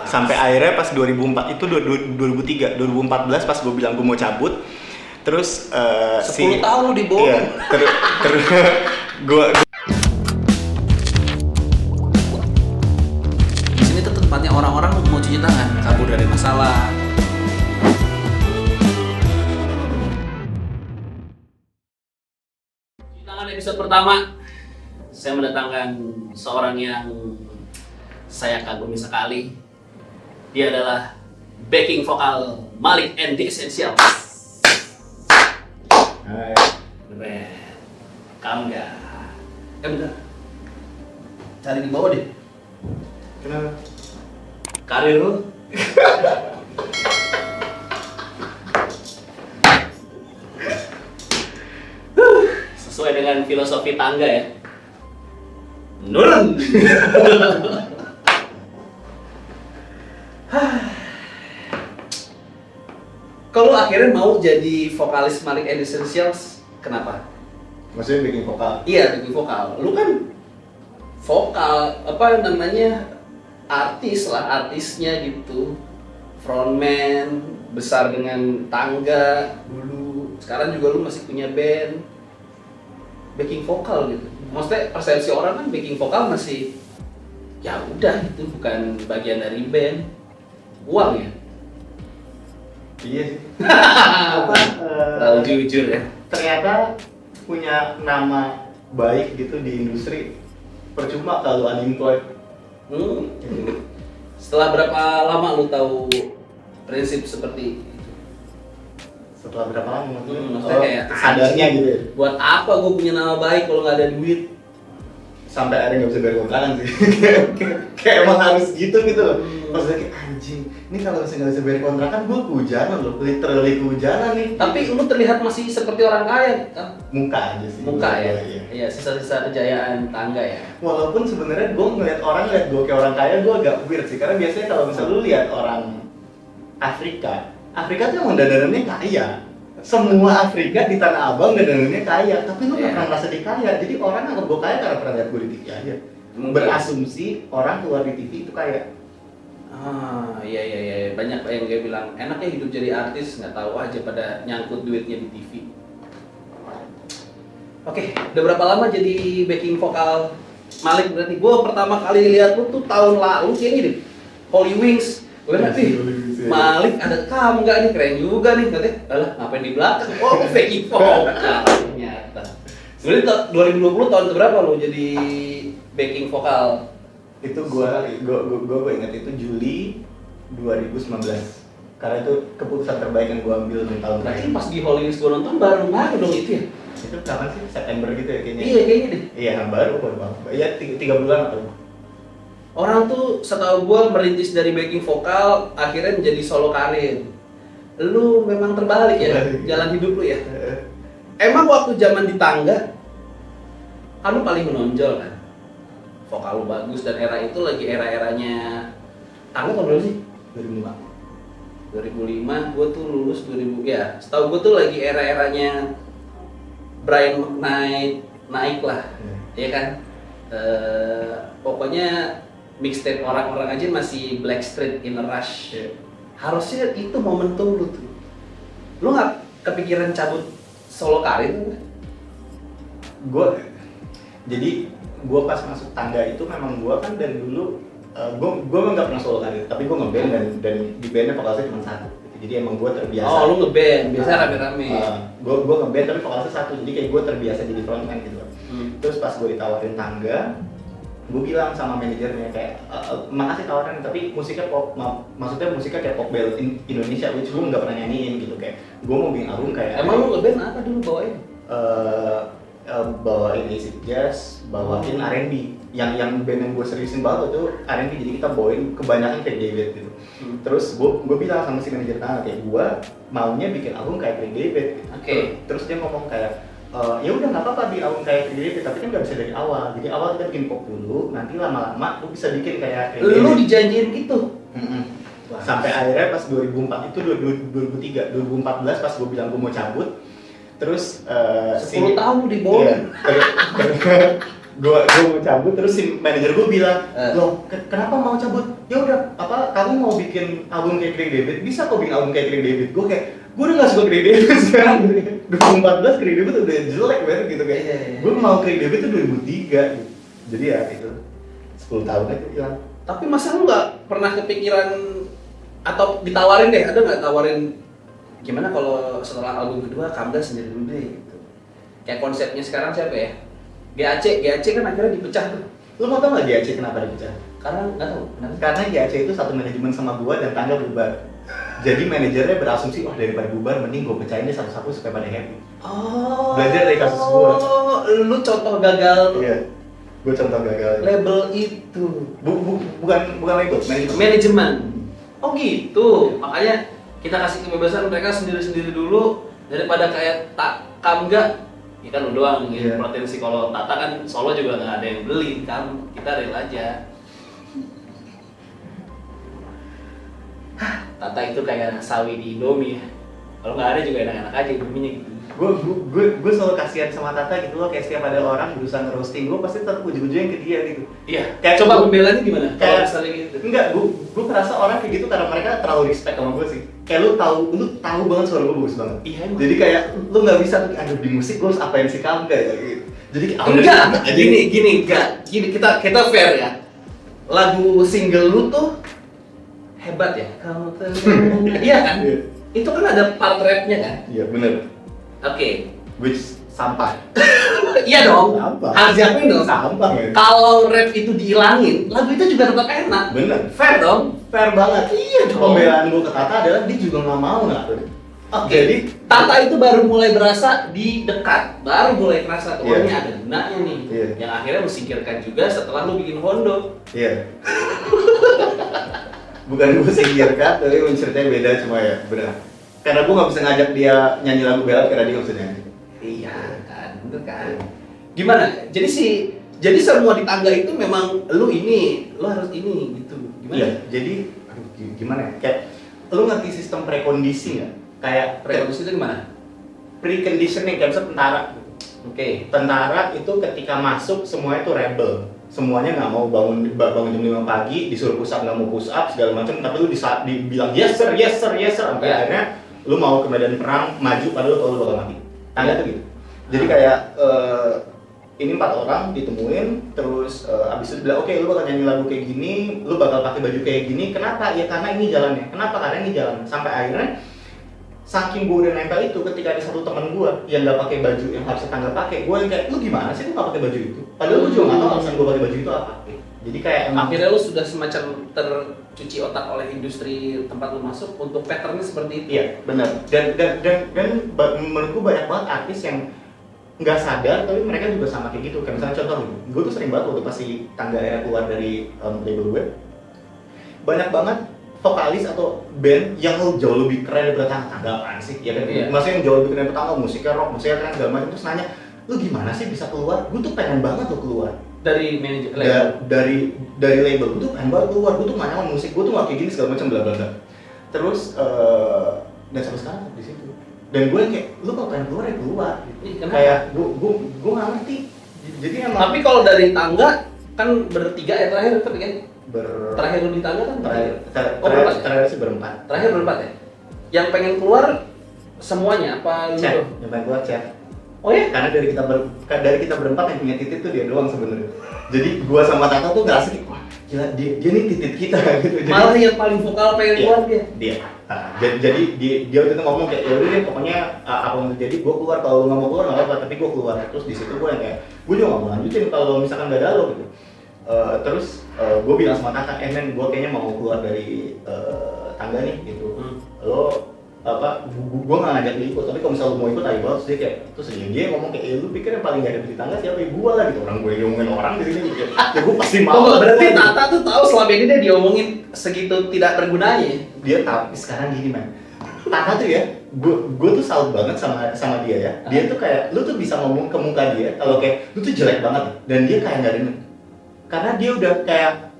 Sampai akhirnya pas 2004 itu 2014 pas gue bilang gue mau cabut, terus 10 tahun lu di bawah. Iya, gue Di sini tuh tempatnya orang-orang mau cuci tangan, kabur dari masalah. Cuci tangan episode pertama, saya mendatangkan seorang yang saya kagumi sekali. Dia adalah backing vokal Malik and the Essentials. Hai. Keren. Kamga. Bentar. Cari di bawah deh. Kenapa? Karir lu. Sesuai dengan filosofi tangga ya. Nurun. Kalau akhirnya mau jadi vokalis Malik and the Essentials, kenapa? Maksudnya bikin vokal? Iya, bikin vokal. Lu kan vokal, apa namanya, artis lah, artisnya gitu. Frontman, besar dengan tangga dulu. Sekarang juga lu masih punya band. Backing vokal gitu. Maksudnya persepsi orang kan backing vokal masih, ya udah itu bukan bagian dari band. Uang ya. Iya sih. Terlalu jujur ya. Ternyata punya nama baik gitu di industri, percuma kalau unemployed. Setelah berapa lama lu tahu prinsip seperti itu? Setelah berapa lama maksudnya? Maksudnya kayak sadarnya gitu ya? Buat apa gue punya nama baik kalau nggak ada duit? Sampai akhirnya nggak bisa bayar kontrakan sih. Kayak emang harus gitu loh. Maksudnya kayak anjing, ini kalau misalnya nggak bisa bayar kontrakan, gue kehujanan loh, literally kehujanan nih. Tapi lu terlihat masih seperti orang kaya kan? Muka aja sih. Muka ya? Iya. Iya, sisa-sisa kejayaan tangga ya. Walaupun sebenarnya gue ngeliat gue kayak orang kaya, gue agak weird sih. Karena biasanya kalau misalnya lu lihat orang Afrika tuh emang dandanannya kaya. Semua Afrika di Tanah Abang dandanannya kaya, tapi lu nggak pernah merasa dia kaya. Jadi orang anggap gue kaya karena pernah lihat gue di TV aja. Berasumsi orang keluar di TV itu kaya. Iya. Banyak yang kayak bilang, enaknya hidup jadi artis, nggak tahu aja pada nyangkut duitnya di TV. Oke, udah berapa lama jadi backing vokal Malik berarti? Gue pertama kali lihat lu tuh tahun lalu kayaknya deh, Holy Wings. Gue lihat nih, Malik ada kamu nggak nih, keren juga nih. Katanya, alah ngapain di belakang? Oh, backing vokal ternyata. Sebenarnya 2020 tahun berapa lu jadi backing vokal? Itu gue ingat itu Juli 2019, karena itu keputusan terbaik yang gue ambil di tahun Berarti terakhir. pas di Holy Wings gue nonton baru dong itu ya? Itu kapan sih? September gitu ya kayaknya? Iya kayaknya deh. Iya, baru banget. Iya, 3 bulan atau? Orang tuh setahu gue merintis dari backing vokal akhirnya menjadi solo karir. Lu memang terbalik ya jalan hidup lu ya. Emang waktu zaman di tangga kan lu paling menonjol kan? Vokal lu bagus dan era itu lagi era-eranya tangga tahun berapa sih? 2005, gue tuh lulus 2000 ya. Setahu gue tuh lagi era-eranya Brian McKnight naik lah, ya kan? Pokoknya mixtape orang-orang aja masih Blackstreet in a Rush. Harusnya itu momentum lu tuh. Lu nggak kepikiran cabut solo karir nggak? Gue pas masuk tangga itu memang gue kan dari dulu gue nggak pernah solo karir, tapi gue ngeband dan di bandnya vokalisnya cuma satu. Jadi emang gue terbiasa. Oh, lu ngeband, biasanya rame-rame. Gue ngeband tapi vokalisnya satu, jadi kayak gue terbiasa jadi frontman gitu. Terus pas gue ditawarin tangga, gue bilang sama manajernya kayak makasih tawaran, tapi musiknya pop, maksudnya musiknya kayak pop ballad Indonesia, which gue nggak pernah nyanyiin gitu. Kayak gue mau bikin album kayak. Emang lu ngeband apa dulu bawain? Bawain acid jazz, bawain R&B. Yang band yang gue seriusin banget tuh R&B, jadi kita bawain kebanyakan kayak David gitu. Terus gue bilang sama si manajer tangga kayak gue maunya bikin album kayak Craig David gitu. Oke. Terus dia ngomong kayak ya udah nggak apa-apa bikin album kayak Craig David, tapi kan nggak bisa dari awal. Jadi awal kita bikin pop dulu, nanti lama-lama lu bisa bikin kayak Craig David. Lu dijanjiin gitu? Sampai akhirnya pas 2004 itu 2014 pas gue bilang gue mau cabut, terus 10 tahun di bawah. iya, gue mau cabut, terus si manajer gue bilang, loh kenapa mau cabut? Ya udah, apa kamu mau bikin album kayak Craig David? Bisa kok bikin album kayak Craig David. Gue kayak, gue udah gak suka Craig David sekarang. 2014 Craig David udah jelek banget gitu kayak. Gue mau Craig David tuh 2003 gitu. Jadi ya itu 10 tahun aja hilang. Tapi masa lu nggak pernah kepikiran atau ditawarin deh, ada nggak tawarin gimana kalau setelah album kedua Kamda sendiri dulu deh gitu. Kayak konsepnya sekarang siapa ya? GAC kan akhirnya dipecah tuh. Lu mau tau gak GAC kenapa dipecah? Karena nggak tahu. Karena GAC itu satu manajemen sama gua dan Tangga bubar. Jadi manajernya berasumsi, daripada bubar mending gua pecahin deh satu-satu supaya pada happy. Oh. Belajar dari kasus gua. Lu contoh gagal. Iya. Gua contoh gagal. Label itu. Bukan label, Manajemen. Oh gitu. Makanya kita kasih kebebasan mereka sendiri-sendiri dulu daripada kayak Kamga. Ya kan lu doang Iya. potensi, kalau Tata kan solo juga nggak ada yang beli kan, kita real aja. Tata itu kayak sawi di Indomie ya. Kalau nggak ada juga enak-enak aja Indominya gitu. Gue selalu kasihan sama Tata gitu loh, kayak setiap ada orang berusaha nge-roasting gue pasti tetap ujung-ujungnya ke dia gitu. Iya. Kayak Coba pembelanya gimana? Kalau Kayak misalnya gitu. enggak, gue ngerasa orang kayak gitu karena mereka terlalu respect sama gue sih. Kayak lu tahu banget suara gue bagus banget. Iya emang. Jadi kayak lu nggak bisa tuh, aduh di musik gue harus apain si kamu kayak gitu. Jadi Gini kita fair ya. Lagu single lu tuh hebat ya. Kamu iya kan? Iya. Itu kan ada part rapnya kan? Iya bener. Oke. Which sampah. Iya dong. Sampah. Harus diakuin dong. Sampah ya. Kalau rap itu dihilangin, lagu itu juga tetap enak. Bener. Fair dong. Fair banget. Iya dong. Pembelaan gue ke Tata adalah dia juga nggak mau ngakuin. Oke. Jadi Tata itu baru mulai berasa di dekat, baru mulai kerasa tuh, Iya. ini ada gunanya nih. Iya. Yang akhirnya lu singkirkan juga setelah lu bikin Hondo. iya. Bukan gue singkirkan, tapi ceritanya beda cuma ya benar. Karena gue nggak bisa ngajak dia nyanyi lagu bela karena dia nggak bisa nyanyi. Iya kan, bener kan. Gimana? Jadi semua di tangga itu memang lu harus ini gitu. Gimana? Iya. Jadi gimana ya? Kayak lu ngerti sistem prekondisi nggak? Kayak Prekondisi itu gimana? preconditioning kayak misalnya tentara. Oke. Tentara itu ketika masuk semuanya itu rebel. Semuanya nggak mau bangun jam 5 pagi, disuruh push up nggak mau push up segala macam, tapi lu dibilang yes sir sampai Ya. akhirnya lu mau ke medan perang maju padahal lu tahu lu bakal mati. Tangga tuh gitu. Jadi kayak ini 4 orang ditemuin, terus abis itu bilang oke, lu bakal nyanyi lagu kayak gini, lu bakal pakai baju kayak gini. Kenapa? Ya karena ini jalannya. Kenapa? Karena ini jalan. Sampai akhirnya saking gue udah nempel itu, ketika ada satu teman gue yang nggak pakai baju yang harusnya Tangga pakai, gue yang kayak lu gimana sih lu nggak pakai baju itu? Padahal lu juga nggak tahu alasan gue pakai baju itu apa. Jadi kayak emang Akhirnya lu sudah semacam tercuci otak oleh industri tempat lu masuk untuk patternnya seperti itu. iya benar. Dan menurutku banyak banget artis yang nggak sadar tapi mereka juga sama kayak gitu. Kayak misalnya contoh, gue tuh sering banget waktu pas si Tangga era keluar dari label gue, banyak banget vokalis atau band yang jauh lebih keren daripada Tangga apaan sih? Ya kan? Iya. Maksudnya yang jauh lebih keren daripada Tangga, musiknya rock, musiknya keren segala macam, terus nanya, lu gimana sih bisa keluar? Gue tuh pengen banget lo keluar. Dari manajer Dari label, gue tuh pengen banget keluar, gue tuh gak nyaman musik, gue tuh gak kayak gini segala macam bla bla bla. Terus dan sampai sekarang di situ. Dan gue kayak, lu kalau pengen keluar ya keluar. Ih, kenapa? Kayak gue gak ngerti. Jadi emang Tapi kalau dari tangga kan bertiga ya terakhir kan? Terakhir lu di tangga kan terakhir sih berempat. Terakhir berempat ya? Yang pengen keluar semuanya apa lu? Chat, yang pengen keluar chat. Oh ya? Karena dari kita berempat yang punya titik tuh dia doang sebenarnya. Jadi gua sama Tata tuh ngerasa kayak, wah gila dia nih titik kita gitu. Jadi, Malah yang paling vokal pengen keluar dia. Dia. Jadi dia waktu itu ngomong kayak, ya udah deh pokoknya apa yang terjadi gua keluar, kalau lu nggak mau keluar nggak apa-apa, tapi gua keluar. Terus di situ gua yang kayak, gua juga nggak mau lanjutin kalau misalkan nggak ada lo gitu. Terus gua bilang sama Tata, men gua kayaknya mau keluar dari tangga nih gitu. Lo apa gua nggak ngajak dia ikut, tapi kalau misalnya lu mau ikut ayo banget. Terus dia kayak, terus dia ngomong kayak, lu pikir yang paling gak ada di tangga siapa? Ya gua lah gitu, orang gue yang ngomongin orang di sini gitu. Ya gua pasti mau. Oh, berarti Tata tuh tahu selama ini dia diomongin segitu tidak bergunanya. Dia tapi sekarang gini man, Tata tuh ya, gua tuh salut banget sama dia ya. Dia tuh kayak, lu tuh bisa ngomong ke muka dia kalau kayak lu tuh jelek banget, dan dia kayak nggak denger. Karena dia udah kayak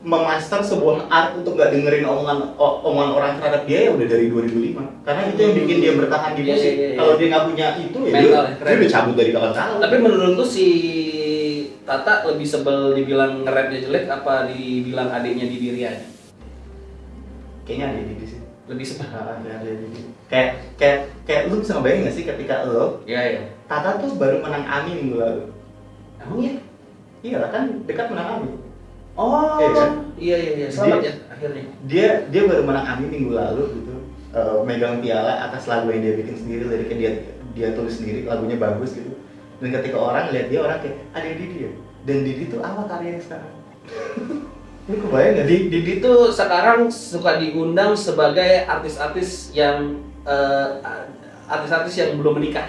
memaster sebuah art untuk nggak dengerin omongan orang terhadap dia ya udah dari 2005. Karena itu yang bikin dia bertahan di musik. Iya. Kalau dia nggak punya itu ya Mental, dia udah cabut dari kawan-kawan. Tapi menurut lu si Tata lebih sebel dibilang nge-rapnya jelek apa dibilang adiknya di Dirian? Kayaknya ada di sini. Lebih sebel. Ada di. Kayak lu bisa ngebayang nggak sih ketika lo Iya. Tata tuh baru menang AMI minggu lalu. Emang iya? Iya lah, kan dekat menang AMI. Oh, Iya kan? iya. Selamat ya akhirnya. Dia baru menang AMI minggu lalu gitu. Megang piala atas lagu yang dia bikin sendiri, liriknya dia tulis sendiri, lagunya bagus gitu. Dan ketika orang lihat dia, orang kayak ada Didi ya. Dan Didi tuh apa karyanya sekarang? Lu kebayang nggak? Didi tuh sekarang suka diundang sebagai artis-artis yang belum menikah.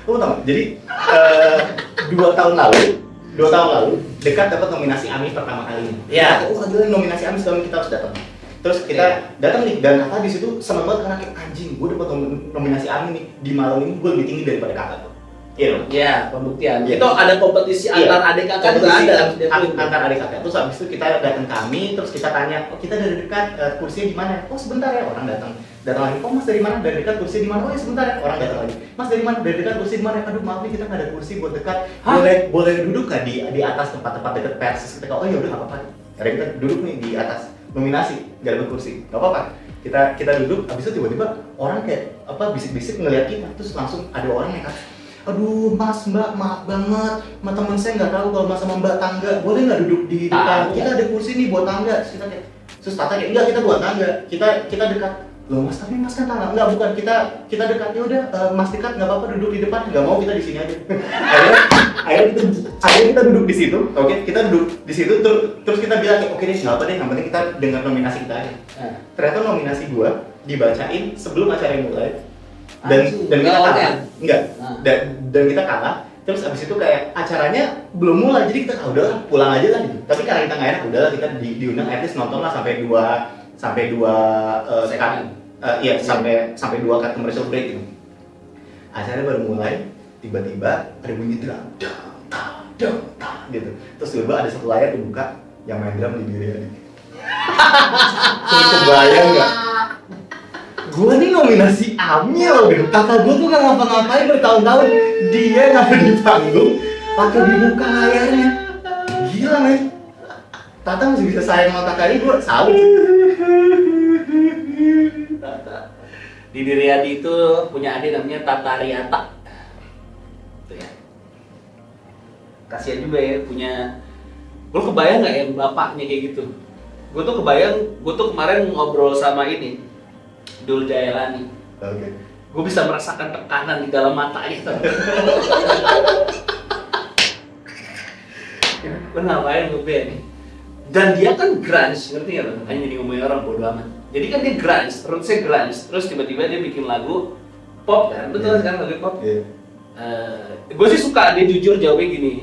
Lu tau nggak? Jadi 2 tahun lalu dekat dapat nominasi AMI pertama kalinya. Iya. Oh gila, nominasi AMI sekarang kita harus datang. Terus kita datang nih, dan kakak di situ seneng banget karena kayak anjing, gue dapat nominasi AMI nih di malam ini, gue lebih tinggi daripada kakak tuh. Iya dong. Iya, pembuktian. Iya. Itu ada kompetisi antar adik kakak juga ada. Antar adik kakak. Terus habis itu kita datang kami, terus kita tanya, oh kita dari dekat, kursinya di mana? Oh sebentar ya, orang datang lagi. Oh mas dari mana? Dari dekat, kursi di mana? Oh ya sebentar ya, orang datang lagi. Mas dari mana? Dari dekat, kursi di mana? Aduh maaf nih, kita nggak ada kursi buat dekat. Boleh duduk nggak di atas tempat-tempat dekat persis? Kita oh ya udah nggak apa-apa. Akhirnya kita duduk nih di atas nominasi, nggak dapat kursi, nggak apa-apa. Kita duduk, habis itu tiba-tiba orang kayak bisik-bisik ngeliat kita, terus langsung ada orang yang kata, aduh mas mbak maaf banget, teman saya nggak tahu kalau mas sama mbak tangga, boleh nggak duduk di depan? Kita ada kursi nih buat tangga. Terus kita kayak, terus Tata kayak enggak, kita buat tangga, kita dekat. Loh mas, tapi mas kan tangga, enggak bukan, kita dekat. Ya udah mas dekat, nggak apa-apa duduk di depan, nggak mau, kita di sini aja. akhirnya kita duduk di situ, oke, kita duduk di situ, terus kita bilang oke deh nggak apa deh, yang penting kita dengar nominasi kita aja. Ternyata nominasi gua dibacain sebelum acara mulai. Dan kita kalah, dan kita kalah. Terus abis itu kayak acaranya belum mulai, jadi kita udahlah pulang aja lah gitu. Tapi karena kita nggak enak, udahlah kita diundang, at least nonton lah sampai dua sampai 2 cut commercial break gitu. Acaranya baru mulai, tiba-tiba ada bunyi drum, dong gitu. Terus tiba-tiba ada satu layar dibuka yang main drum di diri Adi. Terus kebayang nggak? Gue nih nominasi AMI loh, kakak gue tuh gak ngapa-ngapain bertahun-tahun, dia ngada di panggung, pakai dibuka layarnya, gila men. Tata masih bisa sayang sama kakaknya, gue salut. Didi Riyadi itu punya adik namanya Tata Riata. Itu ya. Kasihan juga ya punya. Lo kebayang nggak ya bapaknya kayak gitu? Gue tuh kemarin ngobrol sama ini Dul Jailani. Oke. Gue bisa merasakan tekanan di dalam matanya. Gue ngapain gue nih? Dan dia kan grunge, ngerti nggak lo? Hanya jadi ngomongin orang bodo amat. Jadi kan dia grunge, rootsnya grunge, terus tiba-tiba dia bikin lagu pop kan, betul kan lagu pop? Gue sih suka, dia jujur jawabnya gini,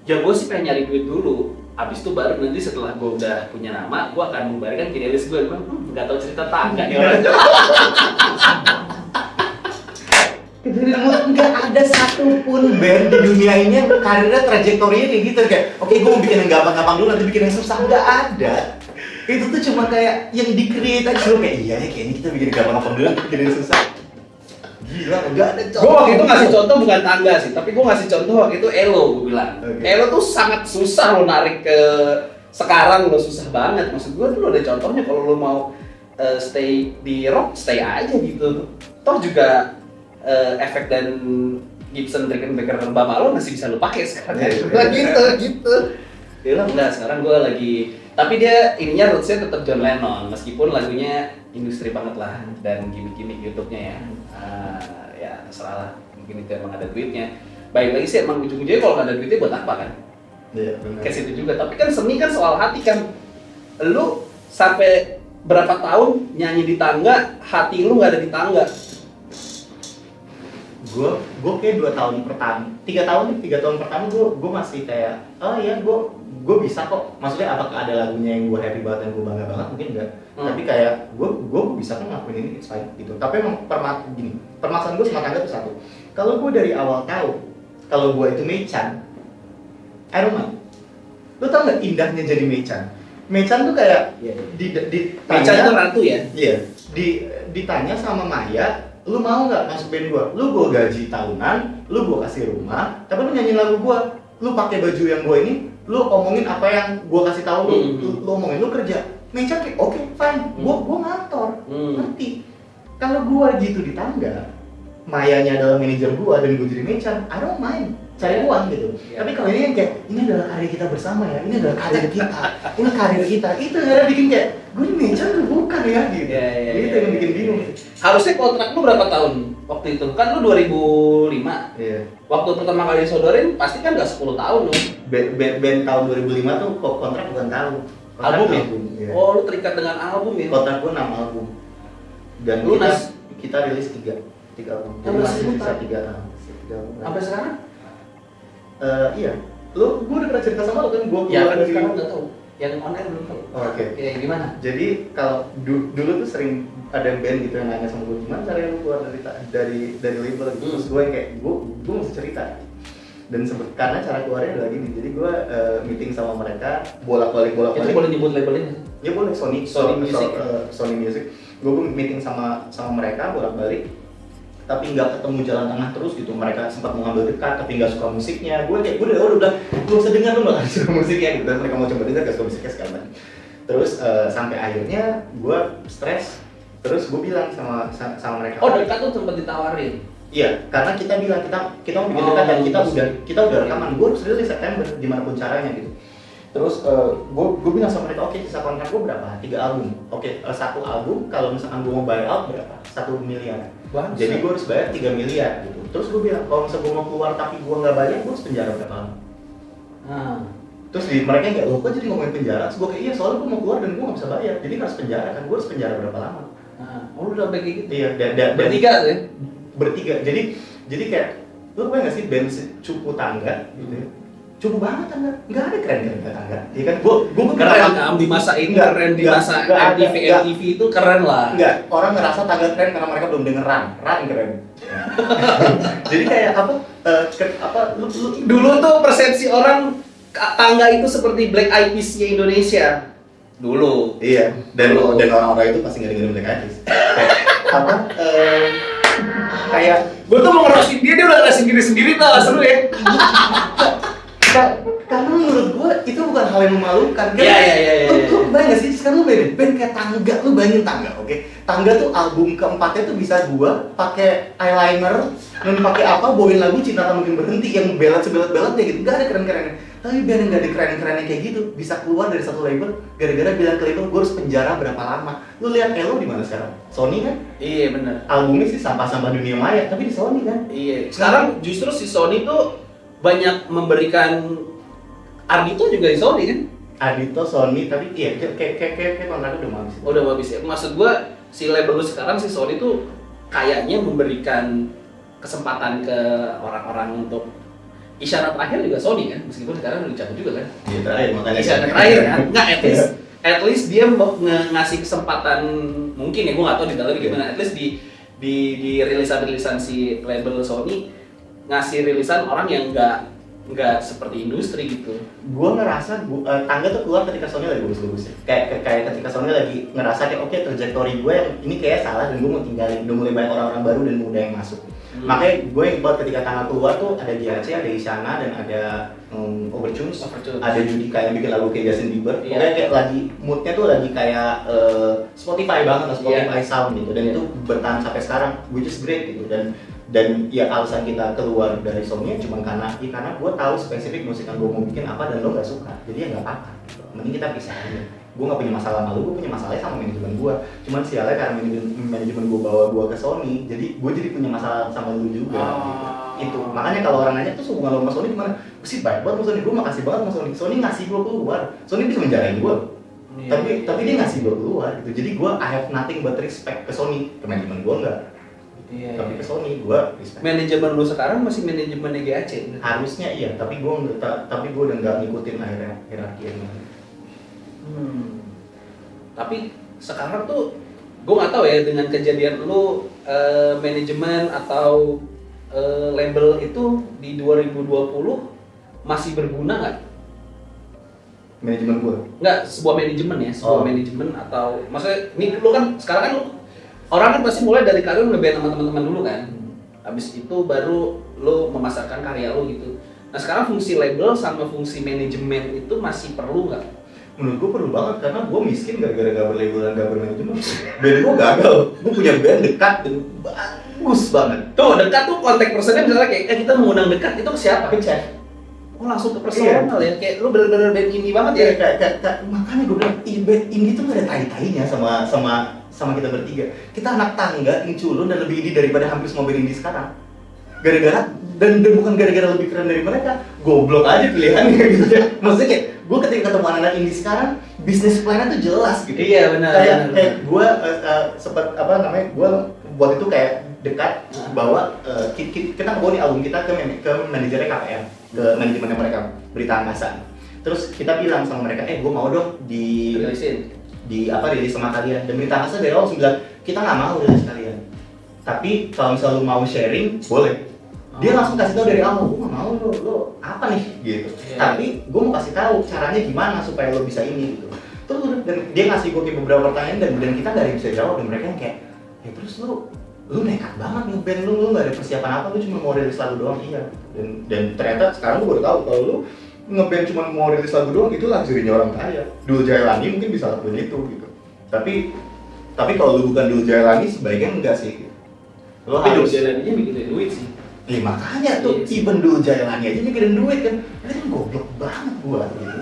ya gue sih pengen nyari duit dulu, abis itu baru nanti setelah gue udah punya nama, gue akan membagikan idealis gue, nggak tahu cerita tangga nih orang. Nggak ada satupun band di dunia ini yang karirnya trajektorinya kayak gitu, kayak oke gue mau bikin yang gampang-gampang dulu, nanti bikin yang susah, nggak ada. Itu tuh cuma kayak yang di-create aja, kayak iya ya kayaknya kita bikin gampang-gampang dulu, nanti bikin yang susah. Gila, nggak ada contoh. Gue waktu itu ngasih contoh bukan tangga sih, tapi gue ngasih contoh waktu itu Elo, gue bilang. Elo tuh sangat susah lo narik ke sekarang, lo susah banget. Maksud gue dulu ada contohnya, kalau lo mau stay di rock, stay aja gitu. Toh juga efek dan Gibson Rickenbacker Bama lo masih bisa lo pakai sekarang. gitu. Dia bilang enggak, sekarang gue lagi, tapi dia ininya rootsnya tetap John Lennon, meskipun lagunya industri banget lah dan gimmick-gimmick YouTube-nya ya. Ya terserah lah, mungkin itu emang ada duitnya. Baik lagi sih emang ujung-ujungnya kalau nggak ada duitnya buat apa kan? Iya benar. Kayak situ juga, tapi kan seni kan soal hati kan. Lu sampai berapa tahun nyanyi di tangga, hati lu nggak ada di tangga. Gue kayak 2 tahun pertama, 3 tahun pertama gue masih kayak, oh iya gue bisa kok. Maksudnya apakah ada lagunya yang gue happy banget dan gue bangga banget, mungkin enggak. Tapi kayak gue bisa kan ngelakuin ini, it's fine gitu. Tapi emang permasalahan gue sama tangga tuh satu. Kalau gue dari awal tahu kalau gue itu Mei-chan, I don't mind. Lo tau nggak indahnya jadi Mei-chan? Mei-chan tuh kayak ditanya, Mei-chan tuh ratu ya? Iya, ditanya sama Maya, lu mau nggak masuk band gua? Lu gua gaji tahunan, lu gua kasih rumah, tapi lu nyanyiin lagu gua, lu pakai baju yang gua ini, lu omongin apa yang gua kasih tahu lu omongin, lu kerja. Meja kayak oke, fine, gua ngantor, ngerti. Kalau gua gitu di tangga, Mayanya adalah manajer gua dan gua jadi meja, I don't mind cari uang gitu. Tapi kalau ini kan kayak ini adalah karir kita bersama ya, ini adalah karir kita, ini karir kita. Itu yang bikin kayak gue ini meja lu bukan ya gitu. Itu yang bikin bingung. Harusnya kontrak lu berapa tahun waktu itu? Kan lu 2005. Iya. Waktu pertama kali disodorin pasti kan nggak 10 tahun lu. Band tahun 2005 tuh kok kontrak bukan tahun. Album ya? Iya. Oh, lu terikat dengan album ya? Kontrak gua 6 album. Dan Lunas. kita rilis 3 album. Jadi masih bisa 3 album. Sampai sekarang? Iya. Gua udah pernah cerita sama lo kan, gua Ya kan sekarang nggak tahu. Yang online belum tahu. Oh, oke. Ya gimana? Jadi kalau dulu tuh sering ada band gitu yang nanya sama gue gimana cara lu keluar dari label gitu. Terus gue yang kayak gue mesti cerita. Dan karena cara keluarnya adalah gini. Jadi gue meeting sama mereka bolak-balik. Itu boleh nyebut labelnya? Ya boleh, Sony Music. Sony Music. Gue meeting sama mereka bolak-balik. Tapi nggak ketemu jalan tengah terus gitu. Mereka sempat mau ngambil dekat tapi nggak suka musiknya. Gue kayak udah bilang lu usah dengar, lu nggak suka musiknya gitu. Dan mereka mau coba dengar, gak suka musiknya sekarang. Terus sampai akhirnya gue stres. Terus gue bilang sama mereka. Oh, dekat tuh sempat ditawarin. Iya, karena kita bilang kita mau bikin dekat dan kita udah rekaman. Gue harus rilis September gimana pun caranya gitu. Terus gue bilang sama mereka, oke, sisa kontrak gue berapa? 3 album. Oke, 1 album kalau misalkan gue mau buy out berapa? 1 miliar. Bangsa. Jadi gue harus bayar 3 miliar gitu. Terus gue bilang, kalau misalkan gue mau keluar tapi gue nggak bayar, gue harus penjara berapa lama? Terus mereka kayak, lo kok jadi ngomongin penjara? Terus gue kayak, iya soalnya gue mau keluar dan gue nggak bisa bayar. Jadi harus penjara kan, gue harus penjara berapa lama? Oh, lu udah kayak gitu? Iya, dan bertiga tuh ya? Bertiga. Jadi kayak, lu bayang nggak sih band cupu tangga gitu ya? Cupu banget tangga, nggak ada keren tangga. Iya kan, gue keren kan di masa ini, keren di masa MTV itu keren lah. Enggak, orang ngerasa tangga keren karena mereka belum denger Run keren. Jadi kayak lu dulu tuh persepsi orang tangga itu seperti Black Eyed Peas-nya Indonesia dulu. Iya, dan orang-orang itu pasti nggak dengerin Black Eyed Peas. Kayak gue tuh mau ngeroasting dia udah ngerasin diri sendiri tuh, seru ya. Karena menurut gue itu bukan hal yang memalukan. Iya. Lu bayangin gak sih, sekarang lu bayangin band kayak Tangga, lu bayangin Tangga, oke? Tangga tuh album keempatnya tuh bisa gua pakai eyeliner dan pakai apa, bawain lagu Cinta Tak Mungkin Berhenti yang belat-belatnya gitu. Gak ada keren-kerennya. Tapi band yang gak ada keren-kerennya kayak gitu bisa keluar dari satu label gara-gara bilang ke label gue harus penjara berapa lama. Lu lihat Elo di mana sekarang? Sony kan? Iya benar. Albumnya sih sampah-sampah dunia maya, tapi di Sony kan? Iya. Sekarang justru si Sony tuh banyak memberikan. Ardhito juga di Sony kan? Ardhito Sony, tapi iya kayak kontraknya udah habis. Udah habis ya. Maksud gua si label lu sekarang si Sony tuh kayaknya memberikan kesempatan ke orang-orang untuk isyarat terakhir juga Sony kan, meskipun sekarang udah dicabut juga kan. Iya terakhir makanya. Isyarat terakhir kan? Nggak, at least dia mau ngasih kesempatan, mungkin ya gua nggak tahu di dalamnya gimana. At least di rilisan si label Sony ngasih rilisan orang yang nggak seperti industri gitu. Gue ngerasa Tangga tuh keluar ketika Sony lagi bagus-bagusnya. Kayak ketika Sony lagi ngerasa kayak oke, trajektori gue yang ini kayak salah dan gue mau tinggalin. Udah mulai banyak orang-orang baru dan muda yang masuk. Makanya gue yang buat ketika Tangga keluar tuh ada GAC, ada Isyana dan ada Overtunes. Ada Judika yang bikin lagu kayak Justin Bieber. Pokoknya kayak lagi moodnya tuh lagi kayak Spotify banget, Spotify sound gitu. Dan itu bertahan sampai sekarang, which is great gitu. Dan ya alasan kita keluar dari Sony cuma karena gue tahu spesifik musik yang gue mau bikin apa dan lo nggak suka, jadi ya nggak apa-apa. Mending kita pisah aja. Gue nggak punya masalah sama lo, gue punya masalahnya sama manajemen gue. Cuman sialnya karena manajemen gue bawa gue ke Sony, jadi gue jadi punya masalah sama lo juga. Gitu. Itu makanya kalau orang nanya tuh hubungan lo sama Sony gimana? Sih baik banget sama Sony, gue makasih banget sama Sony. Sony ngasih gue keluar, Sony bisa menjarain gue. Tapi dia ngasih gue keluar gitu. Jadi gue I have nothing but respect ke Sony, ke manajemen gue enggak. Iya. Tapi ke Sony gue respect. Manajemen lu sekarang masih manajemen GAC? Harusnya iya, tapi gue udah nggak ngikutin akhirnya hierarkinya. Tapi sekarang tuh gue nggak tahu ya, dengan kejadian lu manajemen atau label itu di 2020 masih berguna nggak? Manajemen gue? Nggak, sebuah manajemen ya, manajemen atau maksudnya ini lu kan sekarang kan lu orang kan pasti mulai dari karir ngeband sama teman-teman dulu kan. Habis itu baru lo memasarkan karya lo gitu. Nah sekarang fungsi label sama fungsi manajemen itu masih perlu nggak? Menurut gue perlu banget karena gue miskin gara-gara gak berlabel dan gak bermanajemen. Band gue gagal, gue punya band dekat dan bagus banget. Tuh dekat tuh kontak personnya misalnya kayak kita mengundang dekat itu ke siapa? Ke Chef. Oh langsung ke personal ya, kayak lu bener-bener band indie banget ya? Kayak makanya gue bilang band indie tuh gak ada tai-tainya sama kita bertiga. Kita anak tangga yang culun dan lebih indie daripada hampir semua band indie sekarang. Gara-gara dan bukan gara-gara lebih keren dari mereka, goblok aja pilihannya gitu ya. Maksudnya kayak gue ketika ketemu anak-anak indie sekarang, bisnis plan-nya tuh jelas gitu. Iya benar. Kayak gue sempat gue buat itu kayak dekat bahwa kita bawa nih album kita ke manajernya KPM, ke manajemennya mereka Berita Angkasa. Terus kita bilang sama mereka, gue mau dong rilis sama kalian. Dan Berita Angkasa dari awal bilang kita nggak mau rilis kalian. Tapi kalau misalnya lu mau sharing, boleh. Dia langsung kasih tahu dari awal, gue nggak mau lo apa nih gitu. Tapi gue mau kasih tahu caranya gimana supaya lo bisa ini gitu. Terus dan dia ngasih gue beberapa pertanyaan dan kita nggak ada yang bisa jawab dan mereka yang kayak, ya terus lu nekat banget ngeband lu nggak ada persiapan apa, lu cuma mau rilis lagu doang. Iya. Dan ternyata sekarang gue baru tahu kalau lu ngeband cuma mau rilis lagu doang itu luxury-nya orang kaya. Dul Jailani mungkin bisa lakuin itu gitu. Tapi kalau lu bukan Dul Jailani sebaiknya enggak sih. Lo tapi harus Dul Jailani mikirin duit sih. Makanya tuh even Dul Jailani aja mikirin duit kan. Ini kan goblok banget gua gitu.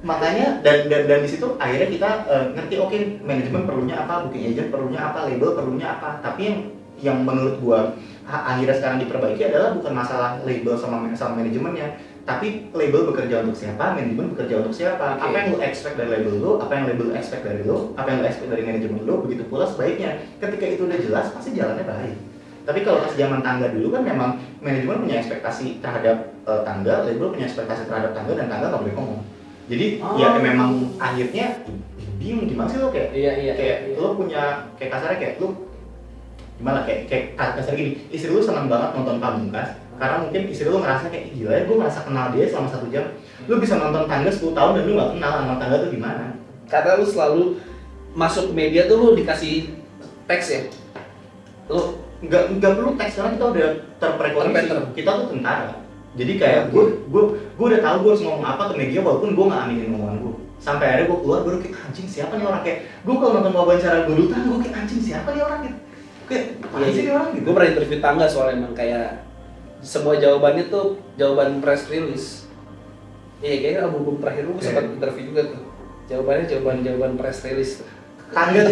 Makanya dan di situ akhirnya kita ngerti oke, manajemen perlunya apa, booking agent perlunya apa, label perlunya apa. Tapi yang menurut gua akhirnya sekarang diperbaiki adalah bukan masalah label sama manajemennya, tapi label bekerja untuk siapa, manajemen bekerja untuk siapa. Apa yang lu expect dari label lu, apa yang label expect dari lu, apa yang lu expect dari manajemen lu, begitu pula sebaiknya. Ketika itu udah jelas pasti jalannya baik. Tapi kalau pas zaman tangga dulu kan memang manajemen punya ekspektasi terhadap tangga, label punya ekspektasi terhadap tangga dan tangga nggak boleh ngomong. Jadi ya memang akhirnya bingung gimana sih lo kayak kayak lo punya kayak kasarnya kayak lo gimana kayak kasar gini, istri lo senang banget nonton Pamungkas karena mungkin istri lo ngerasa kayak gila ya gue ngerasa kenal dia selama 1 jam. Lo bisa nonton tangga 10 tahun dan lo nggak kenal sama tangga tuh gimana? Karena lo selalu masuk media tuh lo dikasih teks ya, lo nggak perlu teks karena kita udah terprekonisi kita tuh tentara. Jadi kayak gue udah tahu gue harus ngomong apa ke media walaupun gue nggak aminin omongan gue. Sampai akhirnya gue keluar baru kayak anjing siapa nih orang, kayak gue kalau nonton wawancara Godutan gue kayak anjing siapa nih orang gitu. Kayak apa sih nih orang gitu. Gue pernah interview tangga soalnya emang kayak semua jawabannya tuh jawaban press release. Iya kayaknya album terakhir gue sempat interview juga tuh. Jawabannya jawaban press release. Tangga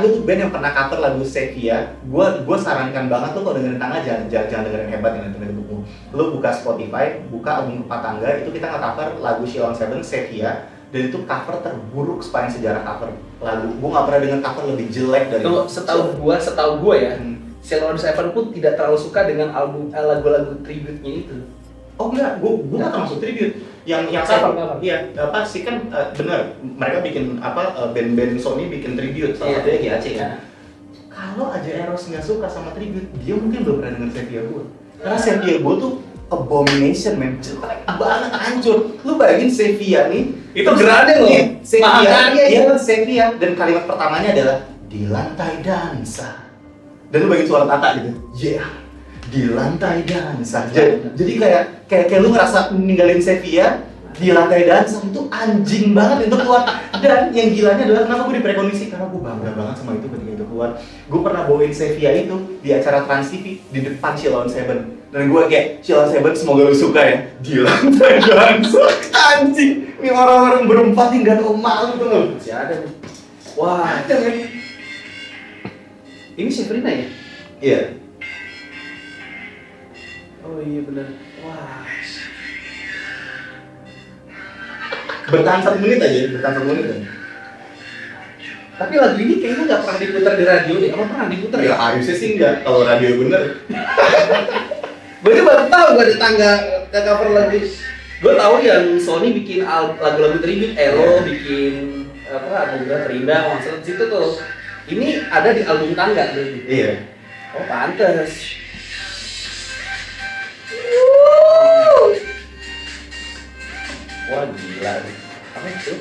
tuh band yang pernah cover lagu Sevilla. Gue sarankan banget tuh kalau dengerin Tangga jangan dengerin Hebat yang dengerin buku. Lo buka Spotify, buka album Kepa Tangga, itu kita nge-cover lagu Sheila on Seven Sevilla dan itu cover terburuk sepanjang sejarah cover lagu. Gue nggak pernah dengan cover lebih jelek dari itu. Setahu gue ya, Sheila on Seven pun tidak terlalu suka dengan album lagu-lagu tribute-nya itu. Oh enggak, gue nggak termasuk tribute. Yang cover. Iya, apa sih kan bener mereka bikin band-band Sony bikin tribute salah satunya GAC kan. Kalau aja Eros nggak suka sama tribute, dia mungkin belum pernah denger Sevilla gue. Karena Sevilla gue tuh abomination man, jelek banget, hancur. Lu bayangin Sevilla nih, itu gerade loh. Sevilla dan kalimat pertamanya adalah di lantai dansa. Dan lu bayangin suara Tata gitu, di lantai dansa. Jadi kayak lu ngerasa ninggalin Sevilla di lantai dansa itu anjing banget itu keluar. Dan yang gilanya adalah kenapa gue diprekonisi, karena gue bangga banget sama itu ketika itu keluar. Gue pernah bawain Sevilla itu di acara Trans TV di depan Sheila on Seven. Dan gue kayak Sheila on Seven semoga lu suka ya di lantai dansa. Anjing, ini orang-orang berempat yang gak tau malu tuh lo. Masih ada nih. Wah, ada kan? Ini Severina ya? Iya. Oh iya benar. Wah. Bertahan 1 menit aja, bertahan 1 menit aja. Tapi lagu ini kayaknya nggak pernah diputar di radio deh. Apa pernah diputar Ya harusnya sih enggak, kalau radio bener. Gue tuh baru tahu gak ada tangga cover lagu. Gue tahu yang Sony bikin lagu-lagu tribute, Elo bikin album terindah, maksudnya di situ tuh. Ini ada di album tangga berarti. Iya. Oh pantes. Wah gila. Apa itu?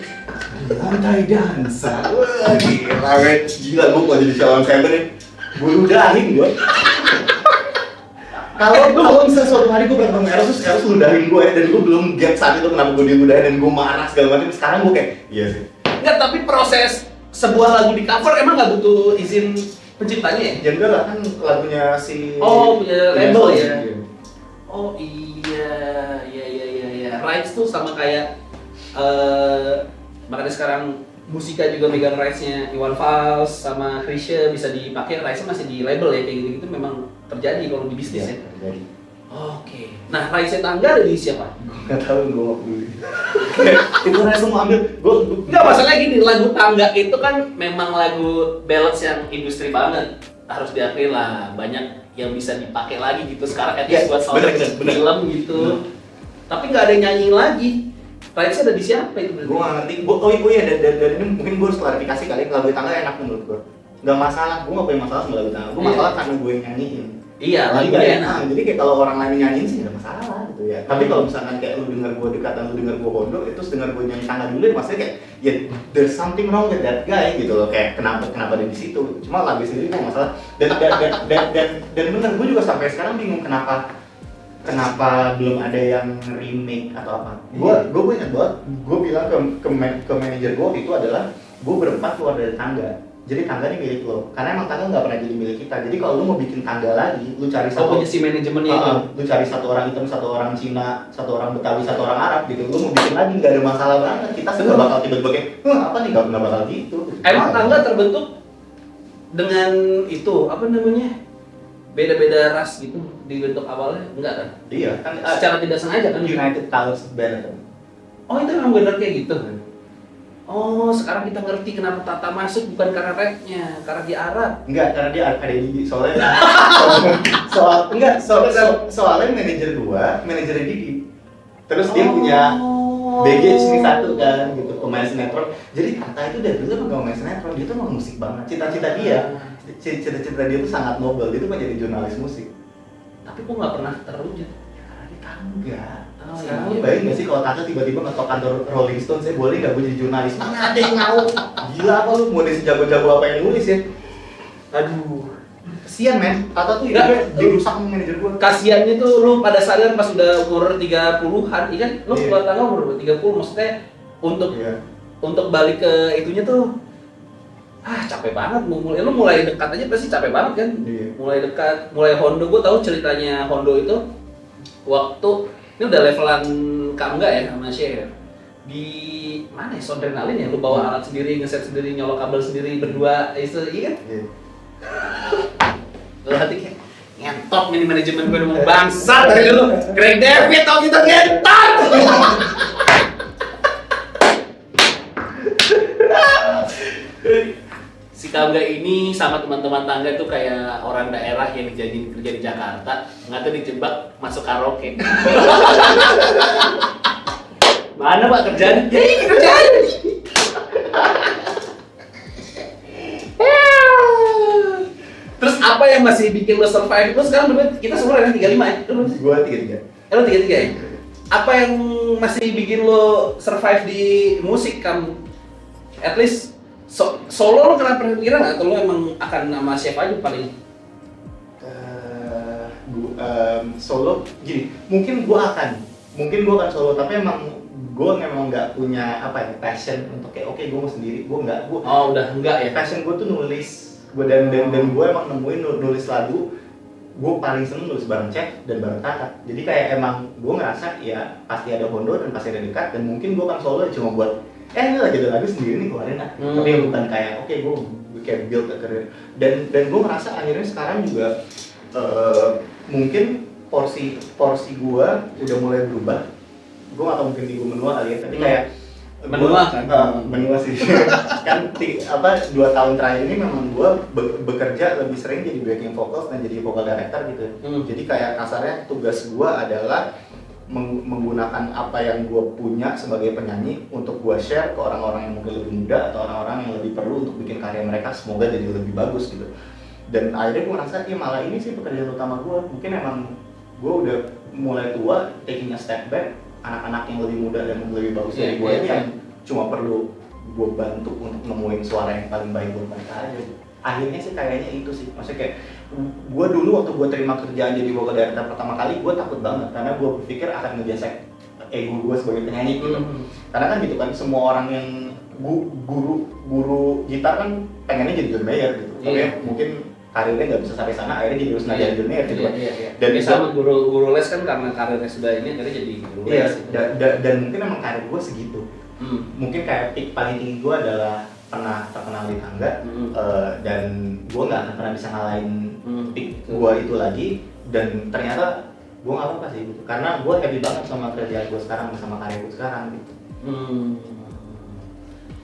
Lantai dansa. Wah, gila, men. Gila, gue kalau jadi calon saya nih, gue ludahin gue. Kalau misalnya suatu hari gue berantem sama Eros ludahin gue ya, dan gue belum get saat itu kenapa gue diludahin dan gue marah segala macam. Sekarang gue kayak, iya sih. Enggak, tapi proses sebuah lagu di cover emang nggak butuh izin penciptanya ya? Ya enggak lah, kan lagunya si... Oh, punya label ya? Iya. Oh iya. Rights tuh sama kayak makanya sekarang Musika juga megang rights-nya Iwan Fals sama Krisya bisa dipakai, rights-nya masih di label ya, kayak gitu-gitu memang terjadi kalau di bisnis ya. Terjadi. Oke. Nah, rights-nya Tangga ada di siapa? Gak tau, gue gak peduli. Itu saya semua ambil. Enggak, masalahnya gini, lagu Tangga itu kan memang lagu ballads yang industri banget. Harus diakui lah, banyak yang bisa dipakai lagi gitu sekarang at least buat soundtrack film gitu. Tapi nggak ada yang nyanyiin lagi. Rights-nya ada di siapa itu berarti? Gue gak ngerti. Oh iya, dari ini mungkin gue harus klarifikasi kali, lagu Tangga enak menurut gue. Gak masalah, gue gak punya masalah sama lagu Tangga. Gue masalah karena gue yang nyanyiin. Iya, Jadi lagunya kayak, enak. jadi kayak kalau orang lain nyanyiin sih gak masalah gitu ya. Tapi kalau misalkan kayak lu denger gue dekat dan lu denger gue Hondo, itu terus denger gue nyanyi Tangga dulu, ya maksudnya kayak ya there's something wrong with that guy gitu loh. Kayak kenapa ada di situ. Cuma lagu sendiri gak masalah. Dan bener, gue juga sampai sekarang bingung kenapa belum ada yang remake atau apa. Gue ingat banget, gue bilang ke manajer gue itu adalah gue berempat keluar dari Tangga. Jadi Tangga ini milik lo, karena emang Tangga nggak pernah jadi milik kita. Jadi kalau lu mau bikin Tangga lagi, lu cari satu. Punya si manajemennya itu. Lu cari satu orang hitam, satu orang Cina, satu orang Betawi, satu orang Arab gitu. Lu mau bikin lagi nggak ada masalah banget. Kita nggak bakal tiba-tiba kayak, apa nih nggak bakal gitu. Emang Tangga terbentuk dengan itu apa namanya? Beda-beda ras gitu dibentuk awalnya, enggak kan? Iya kan. Secara tidak sengaja kan? United Colors Band kan. Oh itu memang bener kayak gitu. Oh sekarang kita ngerti kenapa Tata masuk bukan karena rapnya, karena dia Arab. Enggak, karena dia ada Didi soalnya. Soalnya manajer Didi. Terus dia punya BG sini satu kan gitu, pemain sinetron. Jadi Tata itu dari dulu emang gak main sinetron, dia tuh emang musik banget. Cita-cita dia tuh sangat noble, dia tuh menjadi jurnalis musik. Tapi kok nggak pernah terwujud? Karena di Tangga. Oh, Sekarang iya. lu bayangin gak sih kalau Tata tiba-tiba ngetok kantor Rolling Stone, saya boleh gak gue jadi jurnalis? Mana ada yang mau? Gila apa lu, mau sejago-jago apa yang nulis ya? Aduh, kesian men, Tata tuh hidupnya dirusak sama manajer gue. Kasiannya tuh lu pada sadar pas udah umur 30-an, iya kan? Lu Iya. keluar Tangga umur 30, maksudnya Iya. untuk balik ke itunya tuh capek banget, lu mulai dekat aja pasti capek banget kan? Iya. Mulai dekat, mulai Hondo, gue tahu ceritanya Hondo itu waktu ini udah levelan Kangga ya sama Share di mana ya, Soundrenalin ya, lu bawa alat sendiri, ngeset sendiri, nyolok kabel sendiri berdua, itu iya kan? Iya. Lu hati kayak ngentot ini manajemen gue udah mau bangsat dari dulu. Greg David tau kita ngentot. Si Kangga ini sama teman-teman tangga tuh kayak orang daerah yang dijadiin kerja di Jakarta, nggak tuh dijebak masuk karaoke. Mana Pak kerjaan? Ya ini kerjaan. Terus apa yang masih bikin lo survive? Lo sekarang udah kita semua kan 35 ya? Gua 33. Lo 33 ya? Apa yang masih bikin lo survive di musik kamu? At least solo lo kenapa kepikiran nggak? Atau lo emang akan sama siapa aja paling? Solo gini, mungkin gua akan solo, tapi emang gua memang nggak punya passion untuk kayak oke, gua mau sendiri, gua Udah enggak ya? passion gua tuh nulis. Dan gue emang nemuin nulis lagu, gue paling seneng nulis bareng Cek dan bareng Tata. Jadi kayak emang gue ngerasa ya pasti ada Hondo dan pasti ada dekat, dan mungkin gue kan solo cuma buat ini lagi ada lagu sendiri nih keluarin lah. Tapi bukan kayak oke, gue kayak build a career. Dan gue ngerasa akhirnya sekarang juga mungkin porsi gue udah mulai berubah. Gue gak tau mungkin di gue menua kali ya, tapi kayak menua kan? Menua sih. Kan 2 tahun terakhir ini memang gue bekerja lebih sering jadi backing vocals dan jadi vocal director gitu. Jadi kayak kasarnya tugas gue adalah menggunakan apa yang gue punya sebagai penyanyi untuk gue share ke orang-orang yang mungkin lebih muda atau orang-orang yang lebih perlu untuk bikin karya mereka semoga jadi lebih bagus gitu. Dan akhirnya gue ngerasa malah ini sih pekerjaan utama gue. Mungkin emang gue udah mulai tua, taking a step back. Anak-anak yang lebih muda dan lebih bagus dari gue ini yang cuma perlu gue bantu untuk nemuin suara yang paling baik buat mereka aja. Akhirnya sih kayaknya itu sih, maksudnya kayak gue dulu waktu gue terima kerjaan jadi vocal director pertama kali, gue takut banget karena gue berpikir akan ngegesek ego gue sebagai penyanyi gitu. Karena kan gitu kan, semua orang yang guru gitar kan pengennya jadi John Mayer gitu, tapi mungkin karirnya nggak bisa sampai sana, akhirnya jadi harus ngajar John Mayer gitu kan. Dan sama guru les kan karena karirnya sudah ini akhirnya jadi guru les. Dan mungkin emang karir gue segitu. Mungkin kayak peak paling tinggi gue adalah pernah terkenal di tangga, dan gue nggak akan pernah bisa ngalahin peak gue itu lagi, dan ternyata gue nggak apa-apa sih gitu, karena gue happy banget sama kerjaan gue sekarang, sama karya gue sekarang gitu.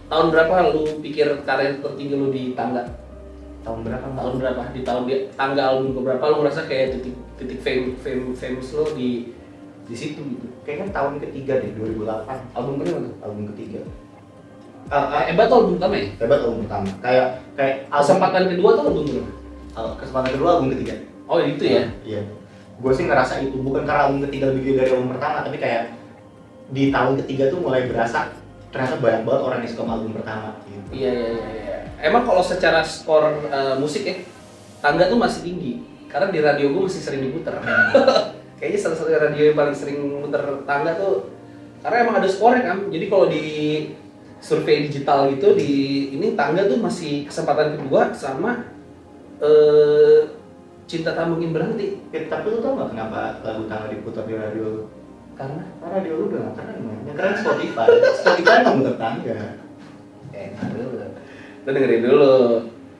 Tahun berapa lu pikir karir tertinggi lu di tangga? Tahun berapa? Di tahun tangga album keberapa lu ngerasa kayak titik famous lo di situ gitu? Kayaknya tahun ketiga deh, 2008. Album berapa tuh? Album ketiga. Hebat tuh album pertama ya? Hebat album pertama. Kayak Kesempatan kedua tuh album berapa? Kesempatan kedua album ketiga. Oh itu ya? Iya. Gue sih ngerasa itu bukan karena album ketiga lebih gede dari album pertama, tapi kayak di tahun ketiga tuh mulai berasa ternyata banyak banget orang yang suka sama album pertama gitu. Iya. Emang kalau secara skor musik ya, tangga tuh masih tinggi. Karena di radio gue masih sering diputer. Kayaknya salah satu radio yang paling sering muter tangga tuh karena emang ada skornya kan. Jadi kalau di survei digital gitu di ini tangga tuh masih kesempatan kedua sama Cinta Tak Mungkin Berhenti. Tapi lu tau gak kenapa lagu tangga diputar di radio lu? Karena radio lu udah gak keren, yang keren Spotify. Spotify gak muter tangga. Lu dengerin dulu.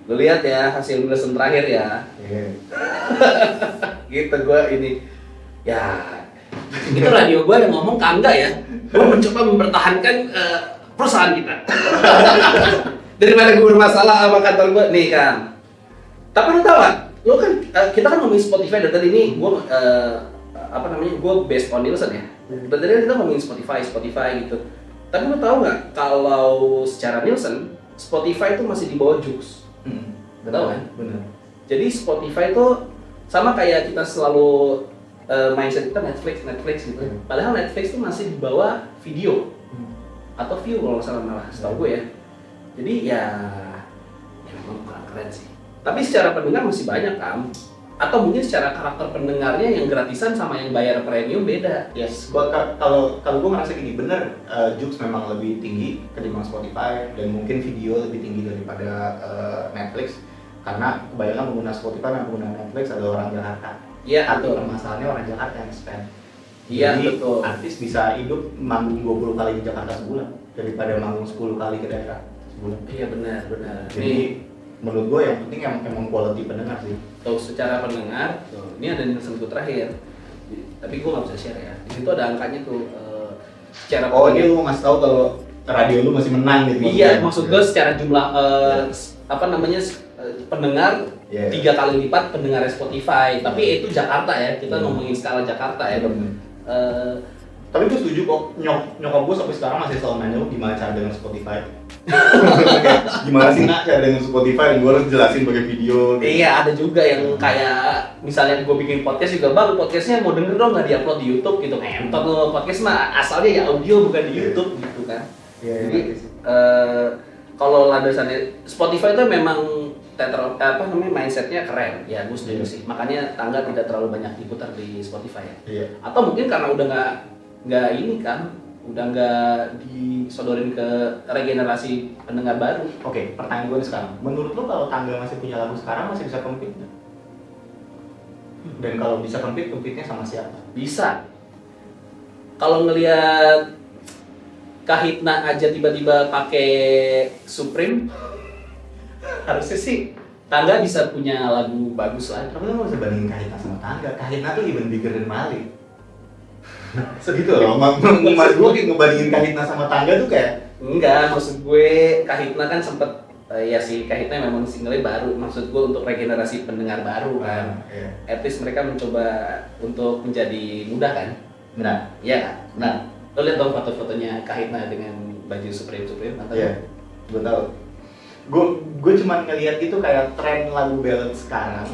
Lu lihat ya hasil listen terakhir ya. Gitu gue ini. Ya, itu radio gue yang ngomong Kangga ya. Gue mencoba mempertahankan perusahaan kita. Daripada gue bermasalah sama kantor gue nih kan. Tapi lu tau gak? Lu kan kita kan ngomongin Spotify dari tadi nih. Gue gue based on Nielsen ya. Berarti kan kita ngomongin Spotify gitu. Tapi lu tau gak kalau secara Nielsen Spotify itu masih di bawah Joox. Tahu kan? Bener. Jadi Spotify itu sama kayak kita selalu mindset kita Netflix gitu. Padahal Netflix itu masih di bawah video atau view kalau nggak salah malah, setahu gue ya. Jadi ya memang kurang keren sih. Tapi secara pendengar masih banyak kan? Atau mungkin secara karakter pendengarnya yang gratisan sama yang bayar premium beda. Yes, kalau gue ngerasa gini, bener Joox memang lebih tinggi ketimbang Spotify, dan mungkin video lebih tinggi daripada Netflix, karena kebanyakan pengguna Spotify dan pengguna Netflix adalah orang Jakarta. Iya, betul. Masalahnya orang Jakarta yang spend. Iya, jadi betul. Artis bisa hidup manggung 20 kali di Jakarta sebulan daripada manggung 10 kali ke daerah sebulan. Iya benar. Jadi menurut gue yang penting emang quality pendengar sih. Tuh secara pendengar, ini ada Nielsen terakhir. Tapi gue nggak bisa share ya. Di situ ada angkanya tuh secara. Oh, ini lu ngasih tahu kalau radio lu masih menang gitu. Iya, maksud gue secara jumlah pendengar 3 kali lipat pendengar Spotify. Tapi itu Jakarta ya. Kita ngomongin skala Jakarta ya. Tapi gue setuju kok, nyokap gue sampai sekarang masih selalu nanya lu gimana cara dengan Spotify. Gimana sih nak cara dengan Spotify, gue harus jelasin pakai video gitu. Iya, ada juga yang kayak misalnya gue bikin podcast juga, bang podcastnya mau denger dong nggak diupload di YouTube gitu. Entot lo, podcast mah asalnya ya audio bukan di YouTube gitu kan. Jadi kalau landasannya Spotify itu memang mindsetnya keren ya, gue setuju sih. Makanya tangga tidak terlalu banyak diputar di Spotify ya. Atau mungkin karena udah nggak ini kan, udah nggak disodorin ke regenerasi pendengar baru. Oke, pertanyaan gue sekarang, menurut lo kalau tangga masih punya lagu sekarang masih bisa compete nggak? Dan kalau bisa compete-nya sama siapa? Bisa. Kalau ngelihat Kahitna aja tiba-tiba pakai Supreme, harusnya sih Tangga bisa punya lagu bagus lah. Tapi lo nggak bisa bandingin Kahitna sama Tangga. Kahitna tuh even bigger than Mali. Segitu loh, mas gue ngebandingin Kahitna sama Tangga tuh kayak enggak, maksud gue Kahitna kan sempet ya sih, Kahitna memang singlenya baru, maksud gue untuk regenerasi pendengar baru kan. At least mereka mencoba untuk menjadi muda kan. Benar. Iya kan? Nah, lo lihat dong foto-fotonya Kahitna dengan baju Supreme atau? Iya, gue tahu. Gue cuma ngelihat itu kayak tren lagu ballad sekarang.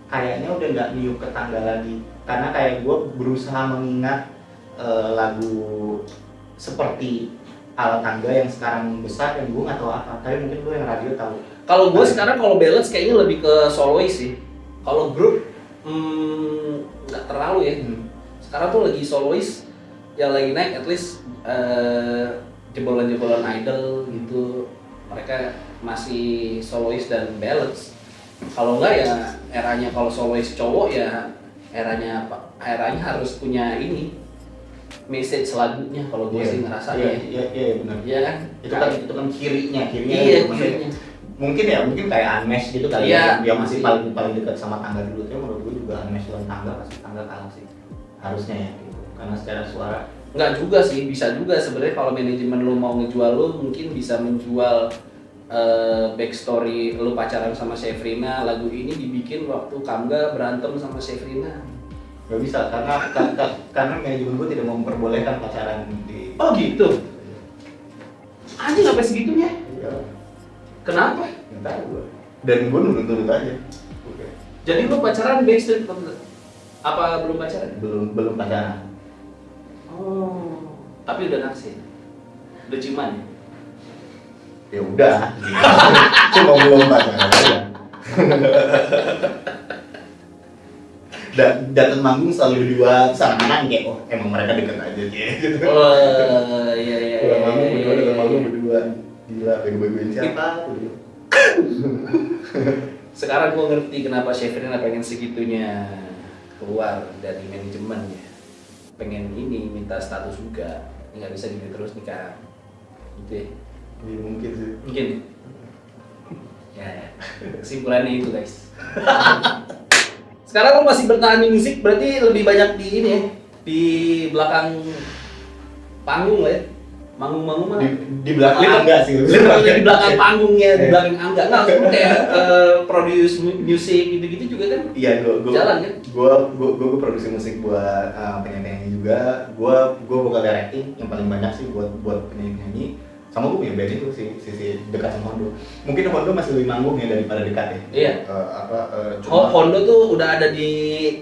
Kayaknya udah nggak niup ke Tangga lagi, karena kayak gue berusaha mengingat lagu seperti alat tangga yang sekarang besar yang gue nggak tahu apa, tapi mungkin lu yang radio tahu. Kalau gue sekarang kalau balance kayaknya lebih ke soloist sih. Kalau grup nggak terlalu ya. Sekarang tuh lagi soloist yang lagi naik, at least jebolan-jebolan idol gitu. Mereka masih soloist dan balance. Kalau enggak ya eranya kalau soloist cowok ya eranya harus punya ini message lagunya kalau gue sih ngerasa iya benar. Iya kan? Itu kan kirinya Iya, maksudnya kirinya. mungkin kayak Unmesh gitu kali Iya. ya, dia masih paling dekat sama tangga dulu. Tapi menurut gue juga Unmesh lawan tangga pasti tangga kalah sih harusnya ya gitu. Karena secara suara Enggak juga sih, bisa juga sebenarnya kalau manajemen lu mau ngejual lu mungkin bisa menjual backstory lu pacaran sama Sefrina, lagu ini dibikin waktu Kamga berantem sama Sefrina. nggak bisa karena manajemen gue tidak memperbolehkan pacaran di. Oh gitu. Anjing sampai segitunya? Iya. Kenapa? Nggak tahu gue. Dan gue nurut aja. Oke. Jadi lu pacaran backstreet apa belum pacaran? Belum pacaran. Oh, tapi udah naksir. Udah ciuman ya? Ya udah. Cuma belum pacaran aja. Datang manggung selalu dua samaan kayak oh emang mereka deket aja gitu. Oh iya. Pulang manggung berdua, datang manggung berdua. Gila, bego-begoin siapa? Sekarang gue ngerti kenapa Sefrina pengen segitunya keluar dari manajemennya. Pengen ini minta status juga, nggak bisa gini terus nikah. Gitu ya? Iya mungkin sih. Mungkin ya. Kesimpulannya itu guys. Sekarang lo masih bertahan di musik, berarti lebih banyak di ini ya, di belakang panggung lah ya. Manggung-manggung mah Di belakang enggak sih. literally di belakang panggungnya, di belakang angga. Nah, lu kayak produce music gitu-gitu juga kan? Iya, gue Jalan kan? Gue produksi musik buat penyanyi juga. Gue vokal directing yang paling banyak sih buat penyanyi. Sama gue punya band itu sisi dekat sama Hondo. Mungkin Hondo masih lebih manggung ya daripada dekat ya. Iya. Hondo tuh udah ada di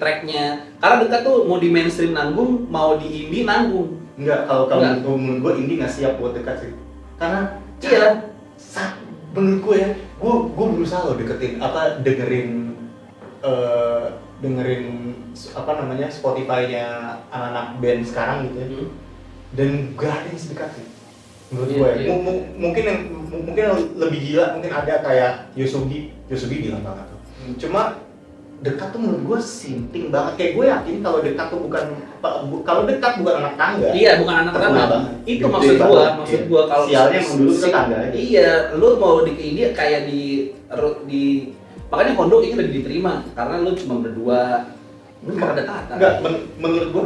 tracknya. Karena dekat tuh mau di mainstream nanggung, mau di indie nanggung. Enggak, kalau Enggak. menurut gue indie nggak siap buat dekat sih. Karena Iya. menurut gue ya, gue berusaha loh dengerin apa namanya Spotify-nya anak-anak band sekarang gitu ya. Dan gak ada yang sedekat sih. Menurut gue, Iya. mungkin yang lebih gila mungkin ada kayak Yosugi gila banget tuh. Cuma dekat tuh menurut gue sinting banget. Kayak gue yakin kalau dekat tuh bukan anak tangga. Iya, bukan anak terkenal tangga. banget. Itu Gede maksud banget. gua Iya. kalau Sialnya emang dulu ke tangga aja. Iya, lu mau di India kayak di makanya Hondo ini lebih diterima karena lu cuma berdua. Lu cuma ada Tata. Enggak, menurut gue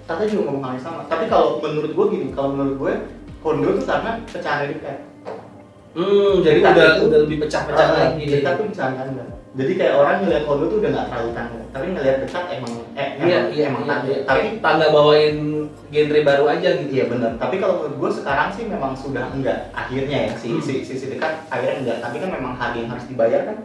Tata juga ngomong hal yang sama. Tapi kalau menurut gue gini, Hondo tuh karena pecahan dekat. Jadi Dekat itu- udah lebih pecah-pecah lagi. Dekat tuh pecahan tangga. Jadi kayak orang ngeliat Hondo tuh udah nggak terlalu tangga, tapi ngeliat dekat emang tangga. Tapi tangga bawain genre baru aja gitu. iya benar. Tapi kalau menurut gue sekarang sih memang sudah enggak. Akhirnya ya si dekat akhirnya enggak. Tapi kan memang harga yang harus dibayar kan.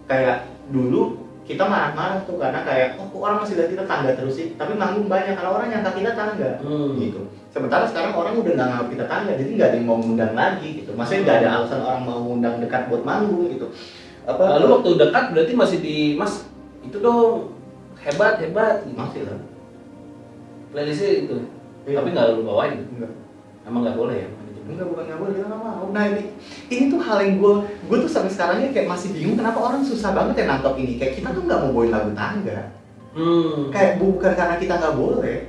Kayak dulu kita marah-marah tuh karena kayak kok orang masih lihat kita tangga terus sih. Tapi manggung banyak karena orang nyangka kita tangga. Gitu. Sementara sekarang orang udah nggak nganggap kita tangga, jadi nggak ada yang mau ngundang lagi gitu. Maksudnya nggak ada alasan orang mau ngundang dekat buat manggung gitu. Lalu waktu dekat berarti masih di Mas itu dong hebat gitu. Masih lah. Playlistnya itu. Iya. Tapi nggak lu bawain. Enggak. Emang nggak boleh ya? Enggak, bukan nggak boleh, kita nggak mau. Nah ini tuh hal yang gue tuh sampai sekarang ya kayak masih bingung kenapa orang susah banget ya nangkep ini. Kayak kita tuh nggak mau bawain lagu tangga. Kayak bukan karena kita nggak boleh.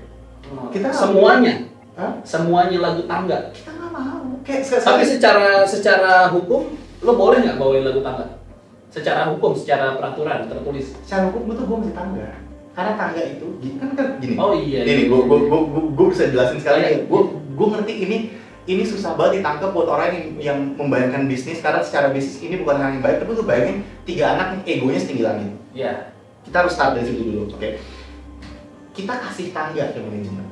Kita nggak semuanya. Hah? Semuanya lagu tangga. Kita nggak mau. Kayak Tapi secara hukum lo boleh nggak bawain lagu tangga? Secara hukum, secara peraturan tertulis. secara hukum gue masih tangga. Karena tangga itu kan gini. Oh iya. Ini gue bisa jelasin sekali. Iya. Gue ngerti ini susah banget ditangkap buat orang yang membayangkan bisnis karena secara bisnis ini bukan hal yang baik. Tapi lu bayangin 3 anak yang egonya setinggi langit. Iya. Kita harus start dari situ dulu, oke? Kita kasih tangga ke manajemen.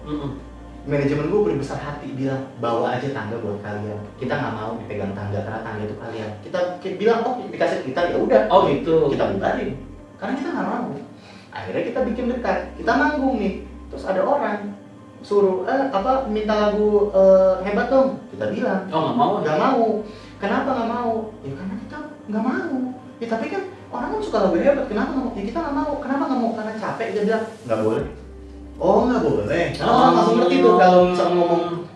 Manajemen gue berbesar hati bilang bawa aja tangga buat kalian. Kita nggak mau dipegang tangga karena tangga itu kalian. Kita bilang oh dikasih kita ya udah. Oh gitu. Kita bubarin karena kita nggak mau. Akhirnya kita bikin dekat. Kita manggung nih. Terus ada orang suruh minta lagu hebat dong, kita bilang Oh nggak mau. nggak mau. Kenapa nggak mau? Ya karena kita nggak mau. Ya tapi kan orang kan suka lagu hebat, kenapa nggak mau? Ya kita nggak mau. Kenapa nggak mau? Karena capek. Dia bilang nggak boleh. Oh nggak boleh. Langsung ngerti tuh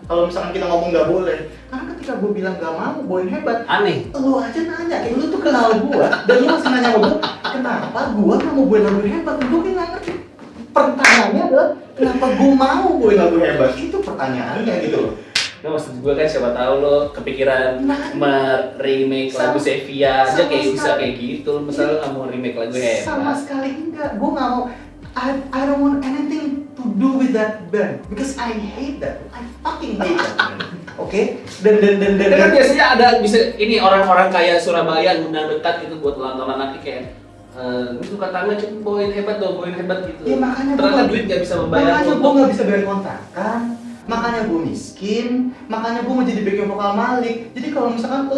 kalau misalkan kita ngomong nggak boleh. Karena ketika gue bilang nggak mau bawain hebat, Aneh. lu aja nanya, kayak lu tuh kenal gue, dan lu masih nanya sama gue, kenapa gue nggak mau bawain lagu hebat? Gue kayak nggak ngerti. Pertanyaannya adalah kenapa gue mau bawain lagu hebat? Itu pertanyaannya gitu loh. Nah, maksud gue kan siapa tahu lo kepikiran remake lagu Sevilla aja kayak bisa kayak gitu. Misalnya nggak mau remake lagu hebat. Sama sekali enggak. Gue nggak mau. I don't want anything to do with that band because I hate that. I fucking hate that band. Oke? Dan Kan biasanya ada bisa ini orang-orang kayak Surabaya ngundang dekat gitu buat ulang tahun anaknya kayak gue suka tangga coba bawain hebat gitu. Ya makanya ternyata duit nggak bisa membayar. Makanya gue nggak bisa bayar kontrakan. Makanya gue miskin. Makanya gue mau jadi backing vokal Malik. Jadi kalau misalkan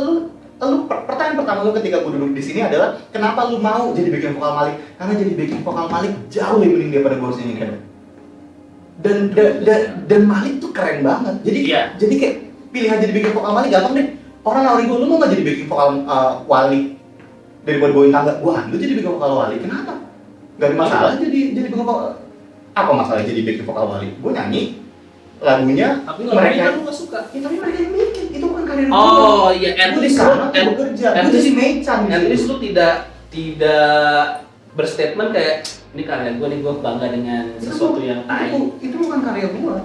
lu pertanyaan pertama lu ketika gue duduk di sini adalah kenapa lu mau jadi backing vokal Malik? Karena jadi backing vokal Malik jauh lebih mending daripada gue harus nyanyiin hebat. Dan Malik tuh keren banget. Jadi kayak pilihan jadi backing vokal Malik gampang deh. Orang nawarin gue, lu mau nggak jadi backing vokal Wali daripada bawain tangga? Gua lu jadi backing vokal Wali. Kenapa? Gak ada masalah jadi backing vokal. Apa masalah jadi backing vokal Wali? Gue nyanyi lagunya, tapi mereka lu nggak suka. Ya, tapi mereka yang bikin, itu bukan karir gue. Oh iya, at Gue di least sana bekerja, gue jadi mecan. At least lu tidak berstatement kayak ini karya gue nih, gue bangga dengan sesuatu yang tai. Itu bukan karya gue.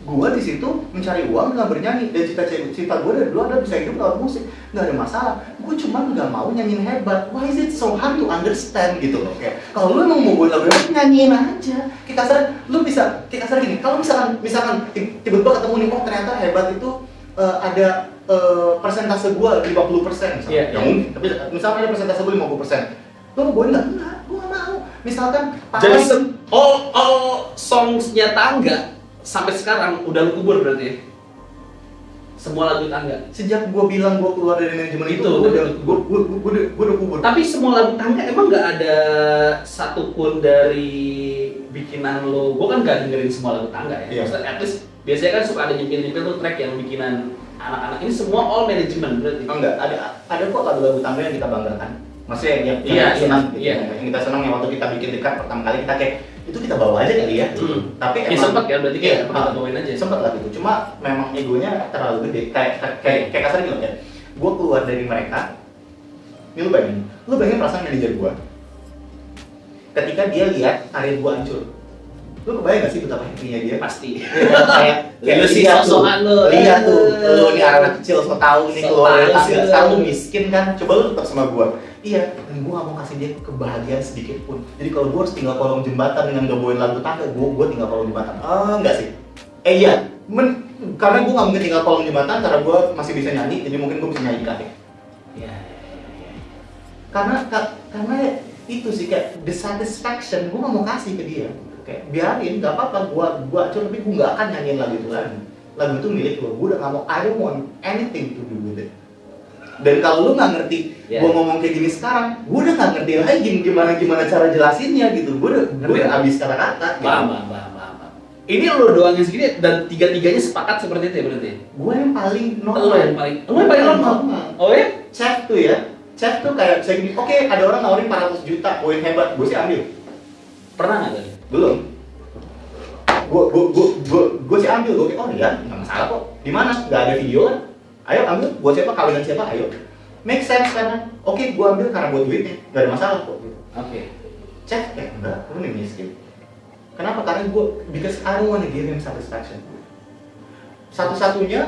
Gue di situ mencari uang dengan bernyanyi, dan cita-cita gue dari dulu ada bisa hidup lewat musik, nggak ada masalah. Gue cuma nggak mau nyanyiin hebat. Why is it so hard to understand gitu loh? Kayak kalau lu emang mau buat lagu hebat, nyanyiin aja. Kayak kasar, lu bisa kayak kasar gini. Kalau misalkan tiba-tiba ketemu nih, oh ternyata hebat itu ada persentase gue 50%. Misalnya. Ya mungkin. Tapi misalkan ada persentase gue 50%. Lu mau bawain nggak? Enggak, gue nggak mau. Misalkan Jadi all songsnya Tangga sampai sekarang udah lu kubur berarti ya? Semua lagu Tangga? Sejak gue bilang gue keluar dari manajemen itu, gue udah kubur. Tapi semua lagu Tangga emang nggak ada satupun dari bikinan lo? Gue kan nggak dengerin semua lagu Tangga ya. Iya. Maksudnya at least biasanya kan suka ada nyempil-nyempil tuh track yang bikinan anak-anak. Ini semua all management berarti? Oh, enggak, ada kok lagu-lagu Tangga yang kita banggakan. Maksudnya yang senang gitu. Yang kita senang yang waktu kita bikin dekat pertama kali kita kayak itu kita bawa aja kali ya. Tapi ya emang sempet kan berarti kayak kita bawain aja. Sempet lah gitu. Cuma memang egonya terlalu gede. Kayak kasar gitu ya. Gue keluar dari mereka. Ini lu bayangin perasaan manajer gue. Ketika dia lihat karir gue hancur. Lu kebayang gak sih betapa happy-nya dia? Pasti. Kayak lu sih sok-sokan lu. Lihat tuh, lu nih anak kecil so tau nih keluar dari tangga, sekarang lu miskin kan, coba lu tetap sama gua. Iya, dan gua gak mau kasih dia kebahagiaan sedikit pun. Jadi kalau gua harus tinggal kolong jembatan dengan gak bawain lagu Tangga, gua tinggal kolong jembatan. Enggak sih. Iya, karena gua gak mungkin tinggal kolong jembatan karena gua masih bisa nyanyi, jadi mungkin gua bisa nyanyi di kafe. Iya. Karena itu sih kayak the satisfaction gua gak mau kasih ke dia. Kayak biarin, nggak apa-apa, gua acur, tapi gua nggak akan nyanyiin lagu itu lagi. Lagu itu milik lo, gua udah nggak mau, I don't want anything to do with it. Dan kalau lu nggak ngerti, gua ngomong kayak gini sekarang, gua udah nggak ngerti lagi gimana cara jelasinnya gitu. Gua udah habis kata-kata. Paham. Ini lo doang yang segini dan tiga-tiganya sepakat seperti itu ya berarti? Gua yang paling normal. Lo yang paling normal? Oh ya? Chef tuh kayak saya gini, oke, ada orang nawarin 400 juta, poin hebat, gua sih ambil. Pernah nggak tadi? Belum. Gue sih ambil, gue kayak, oh iya, nggak masalah kok. Di mana? Nggak ada video kan? Ayo ambil, buat siapa, kawinan siapa, ayo. Make sense karena, oke, gue ambil karena buat duitnya, nggak ada masalah kok. Oke. Cek, enggak, lu nih miskin. Kenapa? Karena because I don't want to give him satisfaction. Satu-satunya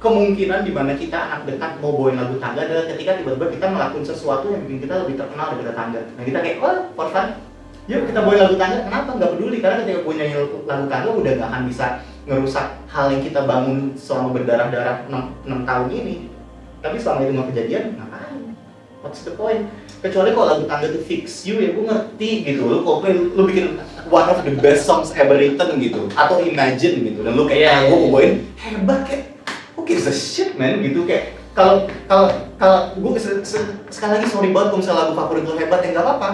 kemungkinan di mana kita anak dekat mau bawain lagu Tangga adalah ketika tiba-tiba kita melakukan sesuatu yang bikin kita lebih terkenal daripada Tangga. Nah kita kayak, oh, for fun. Yuk kita bawain lagu Tangga, kenapa? Nggak peduli, karena ketika gue nyanyi lagu Tangga udah nggak akan bisa ngerusak hal yang kita bangun selama berdarah-darah 6 tahun ini. Tapi selama itu nggak kejadian, ngapain? What's the point? Kecuali kalau lagu Tangga itu fix you, ya gue ngerti gitu. Lu bikin one of the best songs ever written gitu, atau Imagine gitu, dan lu kayak gue bawain hebat kayak, who gives a shit man gitu kayak. Kalau gue sekali lagi sorry banget kalau misalnya lagu favorit lu hebat ya nggak apa-apa.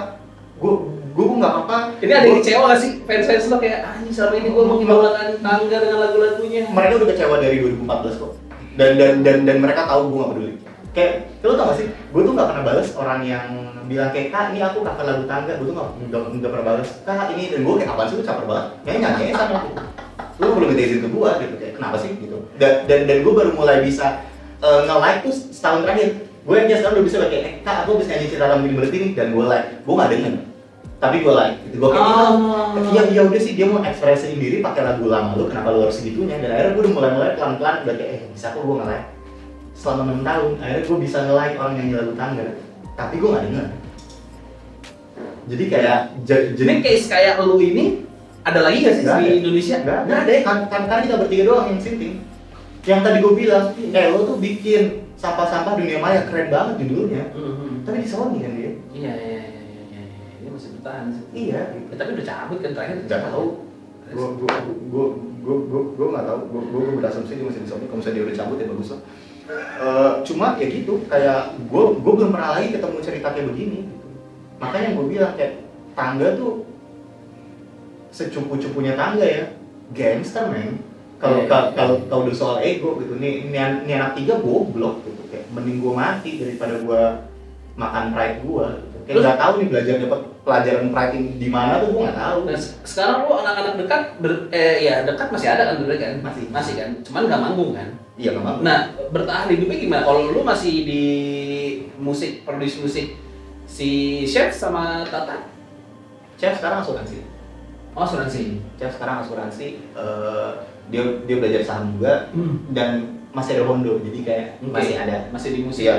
Gue nggak apa-apa. Ini ada yang kecewa gak sih fans lo kayak anjing selama ini gue mengidolakan Tangga dengan lagu-lagunya. Mereka udah kecewa dari 2014 kok. Dan mereka tahu gue nggak peduli. Kayak lo tau gak sih, gue tuh nggak pernah balas orang yang bilang kayak kak ini aku cover lagu Tangga, gue tuh nggak pernah balas kak ini, dan gue kayak apaan sih lu caper banget, nyanyi sama aku. Lu belum minta izin ke gue gitu, kayak kenapa sih gitu. Dan gue baru mulai bisa nge-like tuh setahun terakhir. Gue aja sekarang udah bisa kayak kak aku bisa nyanyi cerita kamu berarti nih, dan gue like, gue nggak denger tapi gue like gitu. Gue kayak ya udah sih dia mau ekspresiin diri pakai lagu lama lu, kenapa lu harus segitunya. Dan akhirnya gue udah mulai pelan-pelan udah kayak bisa kok gue nge-like selama 6 tahun. Akhirnya gue bisa nge-like orang nyanyi lagu Tangga tapi gue nggak denger. Jadi kayak jadi case kayak lu ini ada lagi nggak sih di Indonesia? Nggak ada ya, kan kita bertiga doang yang sinting. Yang tadi gue bilang, lo tuh bikin sampah-sampah dunia maya, keren banget judulnya. Tapi di Sony kan dia? Iya, dia masih bertahan sih. Iya. Ya, tapi udah cabut kan terakhir? Nggak tahu. Gue nggak tahu. Gue berasumsi dia masih di Sony. Kalau misalnya dia udah cabut ya bagus lah. Cuma ya gitu, kayak gue belum pernah lagi ketemu cerita kayak begini. Gitu. Makanya gue bilang kayak Tangga tuh secupu-cupunya Tangga ya, gangster men. Kalau udah soal ego gitu, nih anak 3 goblok gitu, kayak mending gue mati daripada gue makan pride gue. Gitu. Kayak nggak tahu nih dapat pelajaran pride di mana tuh gue nggak tahu. Nah, sekarang lu anak-anak dekat dekat masih ada kan dulu kan? Masih kan, cuman nggak manggung kan? Iya nggak manggung. Nah bertahan hidupnya gimana? Kalau lu masih di musik, produce musik si Chef sama Tata? Chef sekarang asuransi. Oh asuransi. Chef sekarang asuransi. Dia belajar saham juga dan masih ada Hondo, jadi kayak masih di musik ya.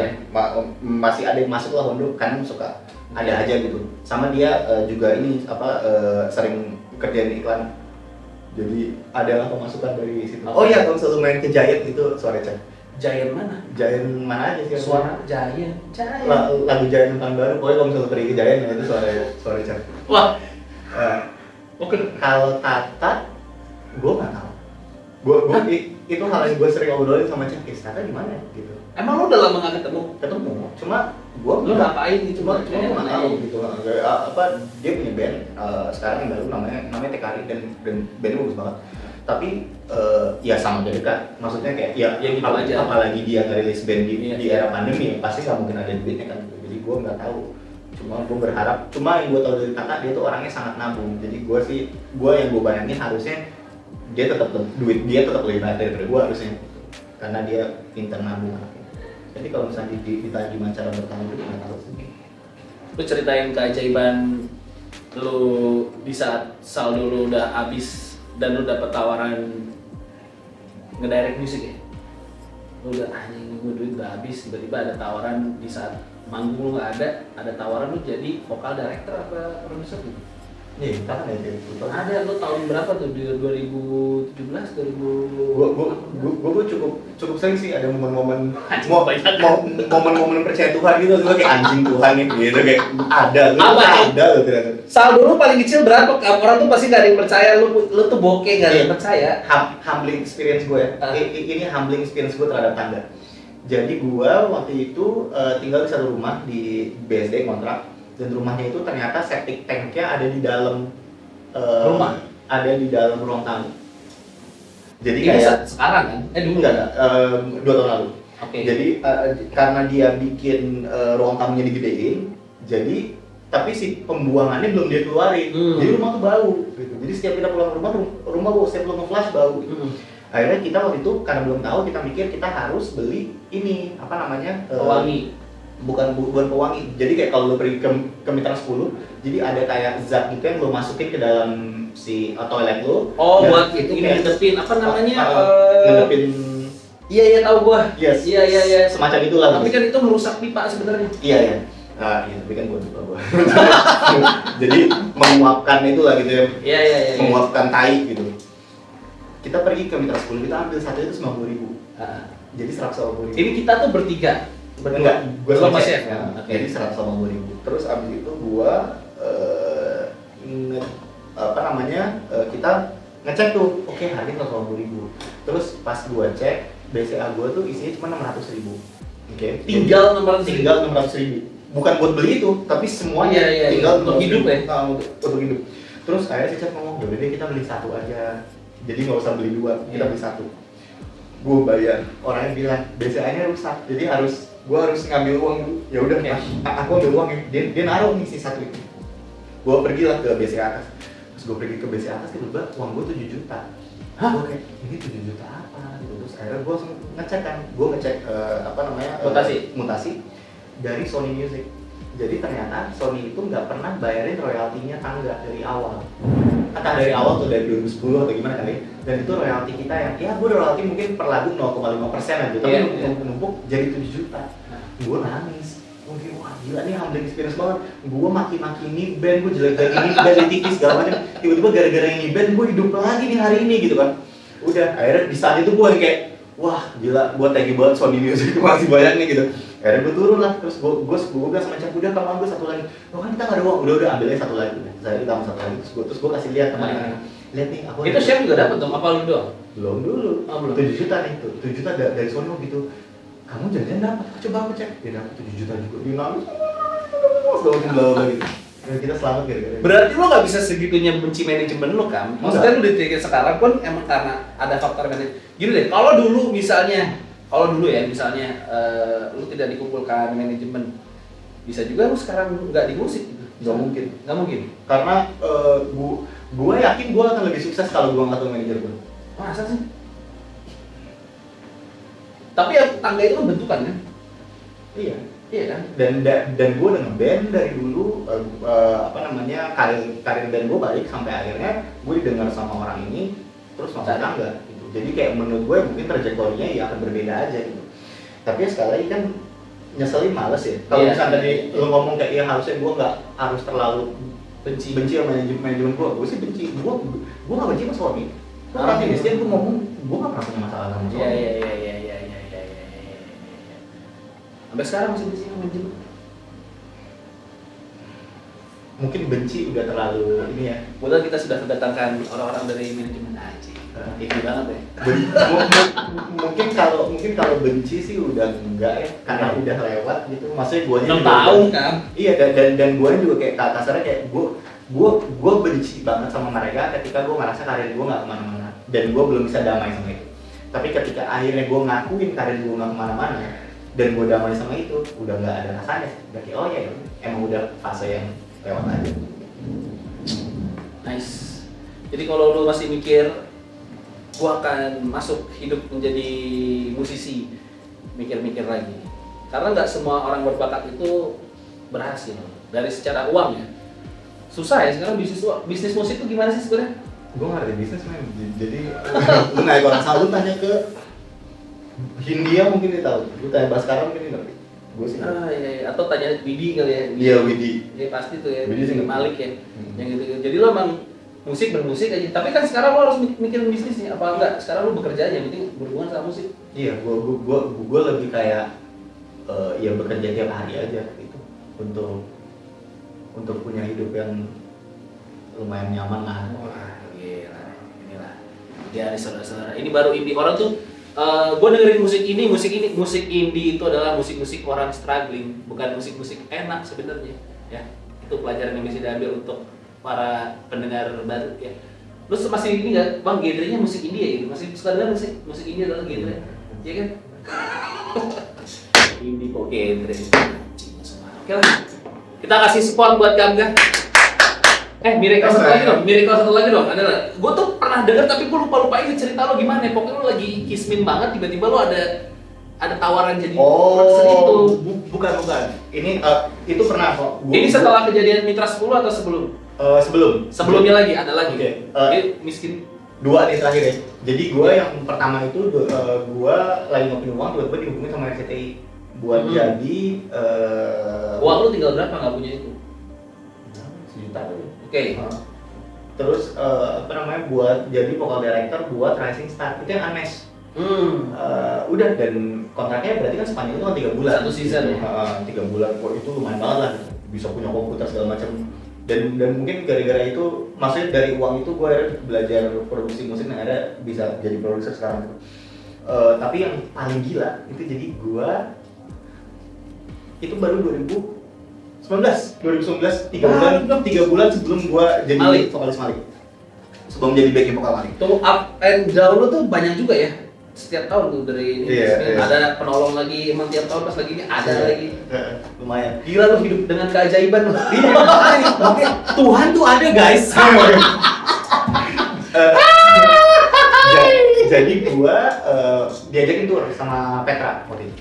Masih ada yang masuk lah Hondo, kan suka ada aja gitu. Sama dia juga ini sering kerjain iklan, jadi ada pemasukan dari situ. Oh iya, kalau selalu main ke Giant itu suara Chan. Giant mana? Giant mana aja sih? Suara Giant. Lagu Giant tahun baru, pokoknya kalau misalnya pergi ke Giant itu suara Chan. Wah. Oke. Kalau Tata, gue nggak tahu. Itu hal yang gue sering ngobrolin sama Cekis, Tata gimana ya gitu. Emang lu udah lama nggak ketemu? Cuma gue lu ngapain gitu? Cuma gue nggak tahu gitu. Dia punya band sekarang yang baru namanya TKRI dan bandnya bagus banget. Tapi ya sama dia dekat. Maksudnya kayak ya gitu aja. Apalagi dia ngerilis band di era pandemi, pasti nggak mungkin ada duitnya kan. Jadi gue nggak tahu. Cuma gue berharap. Cuma yang gue tahu dari Tata, dia tuh orangnya sangat nabung. Jadi gue yang gue bayangin harusnya dia tetap lebih banyak daripada gue harusnya, karena dia pintar nabung. Jadi kalau misalnya ditanya gimana cara bertahan hidup, nggak tahu sih. Lu ceritain keajaiban lu di saat saldo lu udah habis dan lu dapet tawaran ngedirect musik ya? Lu udah anjing, gue duit udah habis, tiba-tiba ada tawaran di saat manggung lu nggak ada tawaran lu jadi vokal director apa produser gitu? Iya, kan ada itu. Ada, lo tahun berapa tuh? Di 2017, 2000? Gue cukup sering sih ada momen-momen momen percaya Tuhan gitu, gue kayak anjing Tuhan nih gitu, kayak ada lo ternyata. Saldo lu paling kecil berapa? Orang tuh pasti nggak ada yang percaya lu tuh bokeh, nggak ada yang percaya. Humbling experience gue ya. Ini humbling experience gue terhadap Tangga. Jadi gue waktu itu tinggal di satu rumah di BSD kontrak. Dan rumahnya itu ternyata septic tanknya ada di dalam rumah, ada di dalam ruang tamu. Jadi ini kayak sekarang kan? Dulu enggak, 2 tahun lalu. Oke. Jadi karena dia bikin ruang tamunya digedein, jadi tapi si pembuangannya belum dia keluarin. Jadi rumah tuh bau gitu. Jadi setiap kita pulang rumah bau, setiap lu nge-flash bau gitu. Akhirnya kita waktu itu karena belum tahu, kita mikir kita harus beli ini apa namanya? Pewangi. Bukan pewangi. Jadi kayak kalau lo pergi ke Mitra 10, jadi ada kayak zat gitu yang lo masukin ke dalam si toilet lo. Oh, buat itu ngedepin apa namanya? Ngedepin. Iya tahu gua. Yes. Iya. Semacam itulah. Tapi kan itu merusak pipa sebenarnya. Iya. Iya, tapi kan gua lupa gua. Jadi menguapkan itulah gitu ya. Iya. Menguapkan tai gitu. Kita pergi ke Mitra 10, kita ambil satu itu 90.000. Jadi 180.000. Ini kita tuh bertiga. Enggak, gue sama Chef. Okay. Jadi 180.000. Terus abis itu gua kita ngecek tuh, oke harganya 180.000. Terus pas gua cek, BCA gua tuh isinya cuma 600.000. Oke. Tinggal 600.000. Tinggal 600.000. bukan buat beli itu, tapi semuanya Iya, tinggal untuk hidup ya. Untuk hidup. Terus akhirnya si Cep ngomong, "Yaudah deh kita beli satu aja, jadi nggak usah beli dua, kita beli satu." Gue bayar, orangnya bilang BCA-nya rusak, jadi gue harus ngambil uang dulu. Ya udah, aku ambil uang ya. Dia naruh nih si satu itu. Gue pergilah ke BCA atas. Terus gue pergi ke BCA atas, tiba-tiba uang gue 7 juta. Hah? Gue kayak, ini 7 juta apa? Gitu. Terus akhirnya gue langsung ngecek kan, gue ngecek mutasi dari Sony Music. Jadi ternyata Sony itu nggak pernah bayarin royaltinya Tangga dari awal. Entah dari awal tuh dari 2010 atau gimana kali. Dan itu royalti kita yang, ya gue royalti mungkin per lagu 0,5% aja, tapi numpuk jadi 7 juta. Gue nangis. Mungkin wah gila nih humbling experience banget. Gue maki-maki ini band, gue jelek-jelekin ini band di TV segala macam. Tiba-tiba gara-gara ini band gue hidup lagi nih hari ini gitu kan. Udah, akhirnya di saat itu gue kayak wah gila, gue thank you banget Sony Music masih banyak nih gitu. Akhirnya gue turun lah, terus gue bilang sama Cep, udah kamu ambil satu lagi. Oh kan kita nggak ada uang, udah ambilnya satu lagi. Saya kita ambil satu lagi, terus gue kasih lihat teman-teman. Lihat nih, aku Itu chef juga dapat dong, apa lu doang? belum dulu. Oh, belum. 7 juta nih, 7 juta dari Sony gitu. Kamu jangan dapat, coba aku cek. Dia dapat 7 juta juga. Dia nangis. Segala macam gitu. Dan kita selamat gara-gara. Berarti lo nggak bisa segitunya benci manajemen lo kan? Maksudnya lo dipikir sekarang pun emang karena ada faktor manajemen. Gini deh, kalau dulu misalnya lo tidak dikumpulkan manajemen, bisa juga lo sekarang nggak di musik gitu. Nggak mungkin. Nggak mungkin. Karena gue yakin gue akan lebih sukses kalau gue nggak tahu manajer gue. Masa sih? Tapi ya, Tangga itu kan bentukan kan? Iya. Iya kan? Dan gue udah ngeband dari dulu, karir band gue balik sampai akhirnya gue didengar sama orang ini terus masuk Tangga gitu. Jadi kayak menurut gue mungkin trajektorinya ya akan berbeda aja gitu. Tapi ya sekali lagi kan nyeselin males ya. Kalau misalnya tadi lo ngomong kayak ya harusnya gue nggak harus terlalu benci sama manajemen gue sih benci. Gue nggak benci sama Sony. Gue orang miskin, gue ngomong gue nggak pernah punya masalah sama Sony. Iya. Sampai sekarang masih benci sama manajemen? Mungkin benci udah terlalu ini ya. Padahal kita sudah kedatangkan orang-orang dari manajemen aja. Itu banget ya. Mungkin kalau benci sih udah enggak ya, karena udah lewat gitu. Maksudnya guanya 6 tahun kan. Iya, dan guanya juga kayak kasarnya kayak gue benci banget sama mereka ketika gue ngerasa karir gue nggak kemana-mana dan gue belum bisa damai sama itu. Tapi ketika akhirnya gue ngakuin karir gue nggak kemana-mana dan gue damai sama itu, udah nggak ada rasanya. Udah kayak oh ya, emang udah fase yang lewat aja. Nice. Jadi kalau lu masih mikir gua akan masuk hidup menjadi musisi, mikir-mikir lagi. Karena nggak semua orang berbakat itu berhasil dari secara uang ya. Susah ya sekarang bisnis musik itu gimana sih sebenarnya? Gue nggak ada bisnis men, jadi lu naik orang salut tanya ke Hindia mungkin dia tahu, lu tanya Baskara mungkin dia ngerti. Gue sih. Iya. Atau tanya Widi kali ya. Iya Widi. Ya pasti tuh ya. Widi sih Malik ya. Yang gitu. Jadi lo emang bermusik aja. Tapi kan sekarang lo harus mikirin bisnis nih. Apa enggak? Sekarang lo bekerja aja, yang penting berhubungan sama musik. Iya, gue lebih kayak ya bekerja tiap hari aja gitu untuk punya hidup yang lumayan nyaman lah. Wah, gila. Inilah. Dia nih saudara-saudara. Ini baru indie orang tuh. Gue dengerin musik indie itu adalah musik-musik orang struggling, bukan musik-musik enak sebenarnya. Ya, itu pelajaran yang bisa diambil untuk para pendengar baru ya. Lu masih ini nggak, bang, genrenya musik indie ya gitu? Masih suka dengar musik indie adalah genre, iya kan? Indie kok genre. Oke lah, kita kasih support buat Gamga. Miracle satu lagi dong. Adalah, gue tuh pernah denger tapi gue lupa ini cerita lo gimana. Pokoknya lo lagi kismin banget, tiba-tiba lo ada tawaran jadi produser itu. Bukan. Ini itu pernah kok. Ini setelah kejadian Mitra 10 atau sebelum? Sebelumnya lagi, ada lagi. Oke. Miskin. Dua nih terakhir ya. Jadi gue yang pertama itu gue lagi nggak punya uang, tiba-tiba dihubungin sama RCTI buat jadi. Uang lo tinggal berapa nggak punya itu? 1 juta aja. Oke. Terus buat jadi vocal director buat Rising Star itu yang Anes. Udah, dan kontraknya berarti kan sepanjang itu kan 3 bulan. 1 season ya. 3 bulan kok itu lumayan banget lah. Bisa punya komputer segala macam. Dan mungkin gara-gara itu, maksudnya dari uang itu gue belajar produksi musik yang ada bisa jadi produser sekarang. Tapi yang paling gila itu jadi gue itu baru 2019 3 bulan sebelum gua jadi Malik. vokalis Malik. Sebelum jadi backing vokal Malik. Tuh up and down lu tuh banyak juga ya. Setiap tahun tuh dari ini Iya. ada penolong lagi, emang tiap tahun pas lagi ini ada lagi. Lumayan. Gila lu hidup dengan keajaiban lu. Iya, makanya Tuhan tuh ada guys. Jadi gua diajakin tour sama Petra waktu itu.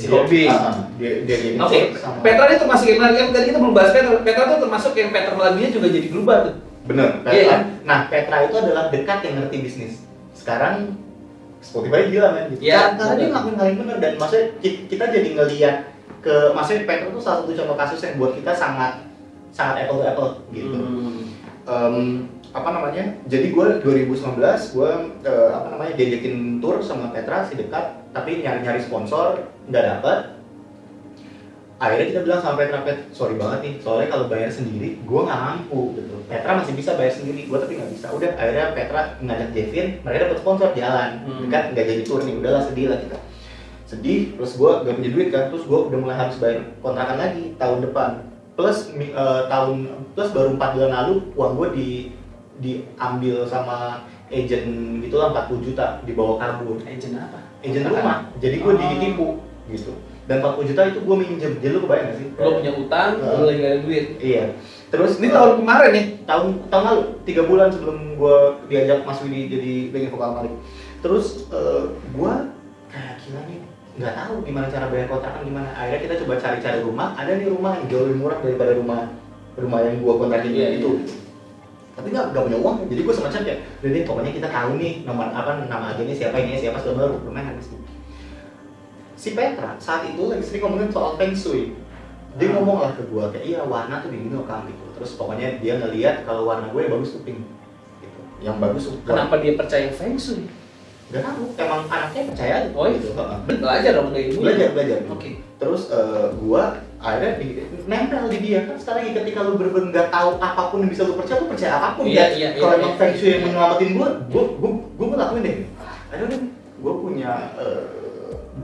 Si Hobi. Dia diajakin Oke, tour sama Petra ini termasuk yang lagi tadi kita belum bahas Petra. Petra tuh termasuk yang Petra lagunya juga jadi global tuh. Bener, Petra. Iya kan? Nah, Petra itu adalah dekat yang ngerti bisnis. Sekarang Spotify gila kan gitu. Iya, Karena dia bener. ngelakuin hal yang bener dan maksudnya kita jadi ngelihat maksudnya Petra itu salah satu contoh kasus yang buat kita sangat apple to apple gitu. Apa namanya? Jadi gue 2019 gue diajakin tour sama Petra si dekat, tapi nyari sponsor nggak dapet. Akhirnya kita bilang sama Petra, sorry banget nih, soalnya kalau bayar sendiri gue nggak mampu gitu. Petra masih bisa bayar sendiri, gue tapi nggak bisa. Udah akhirnya Petra ngajak Jevin, mereka dapet sponsor jalan, dekat nggak jadi tour nih, udahlah sedih lah kita. Sedih, terus gue gak punya duit kan, terus gue udah mulai harus bayar kontrakan lagi tahun depan. Plus baru 4 bulan lalu uang gue diambil sama agent gitulah 40 juta dibawa kabur. Agent apa? Agent rumah. Jadi gue ditipu gitu. Dan 40 juta itu gue minjem. Jadi lu kebayang gak sih? Lo punya utang, lo lagi gak ada duit. Iya. Terus Ini tahun kemarin ya? tahun lalu 3 bulan sebelum gue diajak Mas Widi jadi backing vokal Malik. Terus gue kayak gila nih, nggak tahu gimana cara bayar kontrakan gimana. Akhirnya kita coba cari rumah. Ada nih rumah yang jauh lebih murah daripada rumah yang gue kontrakin itu. Tapi nggak punya uang, jadi gue semacam kayak, jadi pokoknya kita tahu nih nama agennya siapa, ini siapa, segala baru lumayan habis. Si Petra saat itu lagi sering ngomongin soal feng shui. Dia ngomong lah ke gue kayak, iya warna tuh di Kang gitu. Terus pokoknya dia ngelihat kalau warna gue yang bagus tuh pink gitu. Yang bagus tuh Kenapa dia percaya feng shui? Gak tahu, emang anaknya percaya aja. Oh gitu. Belajar dong dari ibu. Belajar. Oke. Terus gua akhirnya nempel di dia kan. Sekali lagi ketika lu bener-bener nggak tahu apapun yang bisa lu percaya apapun Iya. Kalau emang feng shui yang menyelamatin gua ngelakuin deh. Aduh deh, gua punya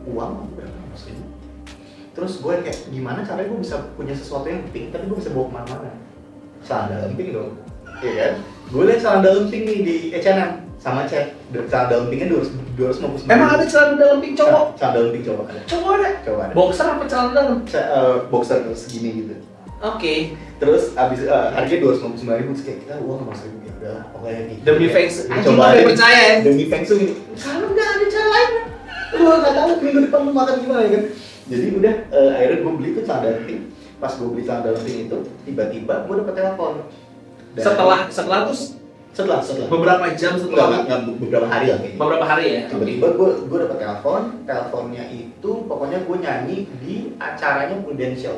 uang berapa maksudnya. Terus gue kayak gimana caranya gue bisa punya sesuatu yang pink tapi gue bisa bawa kemana-mana. Celana dalam pink dong, iya kan? Gue liat celana dalam pink nih di H&M sama cek, celana dalam pinknya 259. Emang ada celana dalam pink cowok? Celana dalam pink cowok ada. Cowok ada? Cowok ada. Boxer apa celana dalam? Boxer segini gitu. Oke. Terus abis harganya 259.000 terus kayak kita uang 5.000 ya udah oke nih. Demi feng shui. Anjing Coba lu aja. percaya ya? Demi feng shui. Kalau nggak ada cara lain, lu nggak tahu minggu depan lu makan gimana ya kan. Jadi udah akhirnya gue beli tuh celana dalam pink. Pas gue beli celana dalam pink itu tiba-tiba gue dapet telepon. Setelah tuh Setelah beberapa jam setelah nggak beberapa hari lah kayaknya. beberapa hari ya. Tiba-tiba gue dapet teleponnya itu pokoknya gue nyanyi di acaranya Prudential.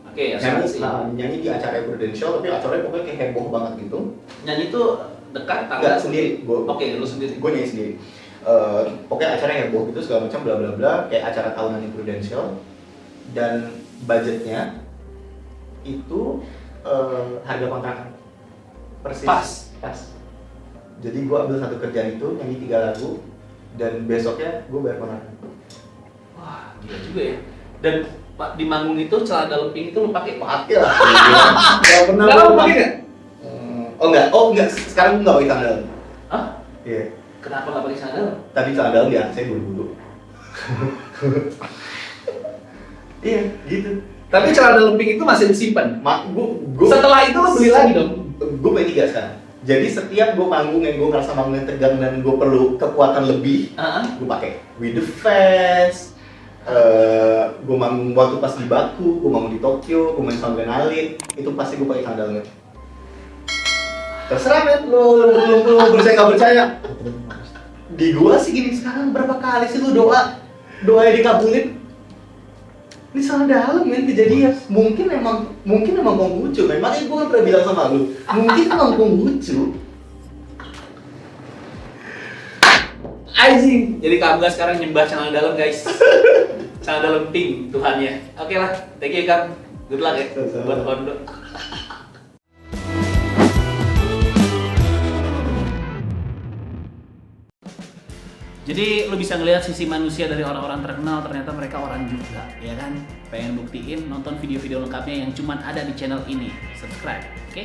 Oke, asuransi. Nyanyi di acara Prudential, tapi acaranya pokoknya kayak heboh banget gitu. Nyanyi tuh dekat tangga Enggak sendiri, Oke, lu sendiri. Gue nyanyi sendiri. Pokoknya acaranya heboh gitu segala macam bla bla bla, kayak acara tahunan di Prudential. Dan budgetnya itu harga kontrakan persis. Pas. Jadi gue ambil satu kerjaan itu nyanyi 3 lagu dan besoknya gue bayar kontrakan. Wah, gila juga ya. Dan di manggung itu celana dalam pink itu lu pakai Pakai lah. Gak pernah. Sekarang lu pakai nggak? Oh enggak. Sekarang gue nggak pakai celana dalam. Hah? Iya. Kenapa nggak pakai celana dalam? Tadi celana dalam di saya dulu. Iya, gitu. Tapi celana dalam pink itu masih disimpan. Setelah itu lu beli lagi dong. Gue beli 3 sekarang. Jadi setiap gue manggung yang gue ngerasa manggungnya tegang dan gue perlu kekuatan lebih, gue pakai With the Fest. Gue manggung waktu pas di Baku, gue manggung di Tokyo, gue main sama Benalit, itu pasti gue pakai celana dalamnya. Terserah men, lu percaya nggak percaya? Di gua sih gini, sekarang berapa kali sih lu doa dikabulin? Ini salah dalam men kejadian. Mungkin emang Konghucu, makanya gua kan pernah bilang sama lu, mungkin emang Konghucu. Anjing. Jadi Kamga sekarang nyembah celana dalam guys. Celana dalam pink Tuhannya. Oke lah, thank you Kam. Good luck ya buat Kondo. Jadi lu bisa ngelihat sisi manusia dari orang-orang terkenal, ternyata mereka orang juga, ya kan? Pengen buktiin, nonton video-video lengkapnya yang cuman ada di channel ini. Subscribe, oke?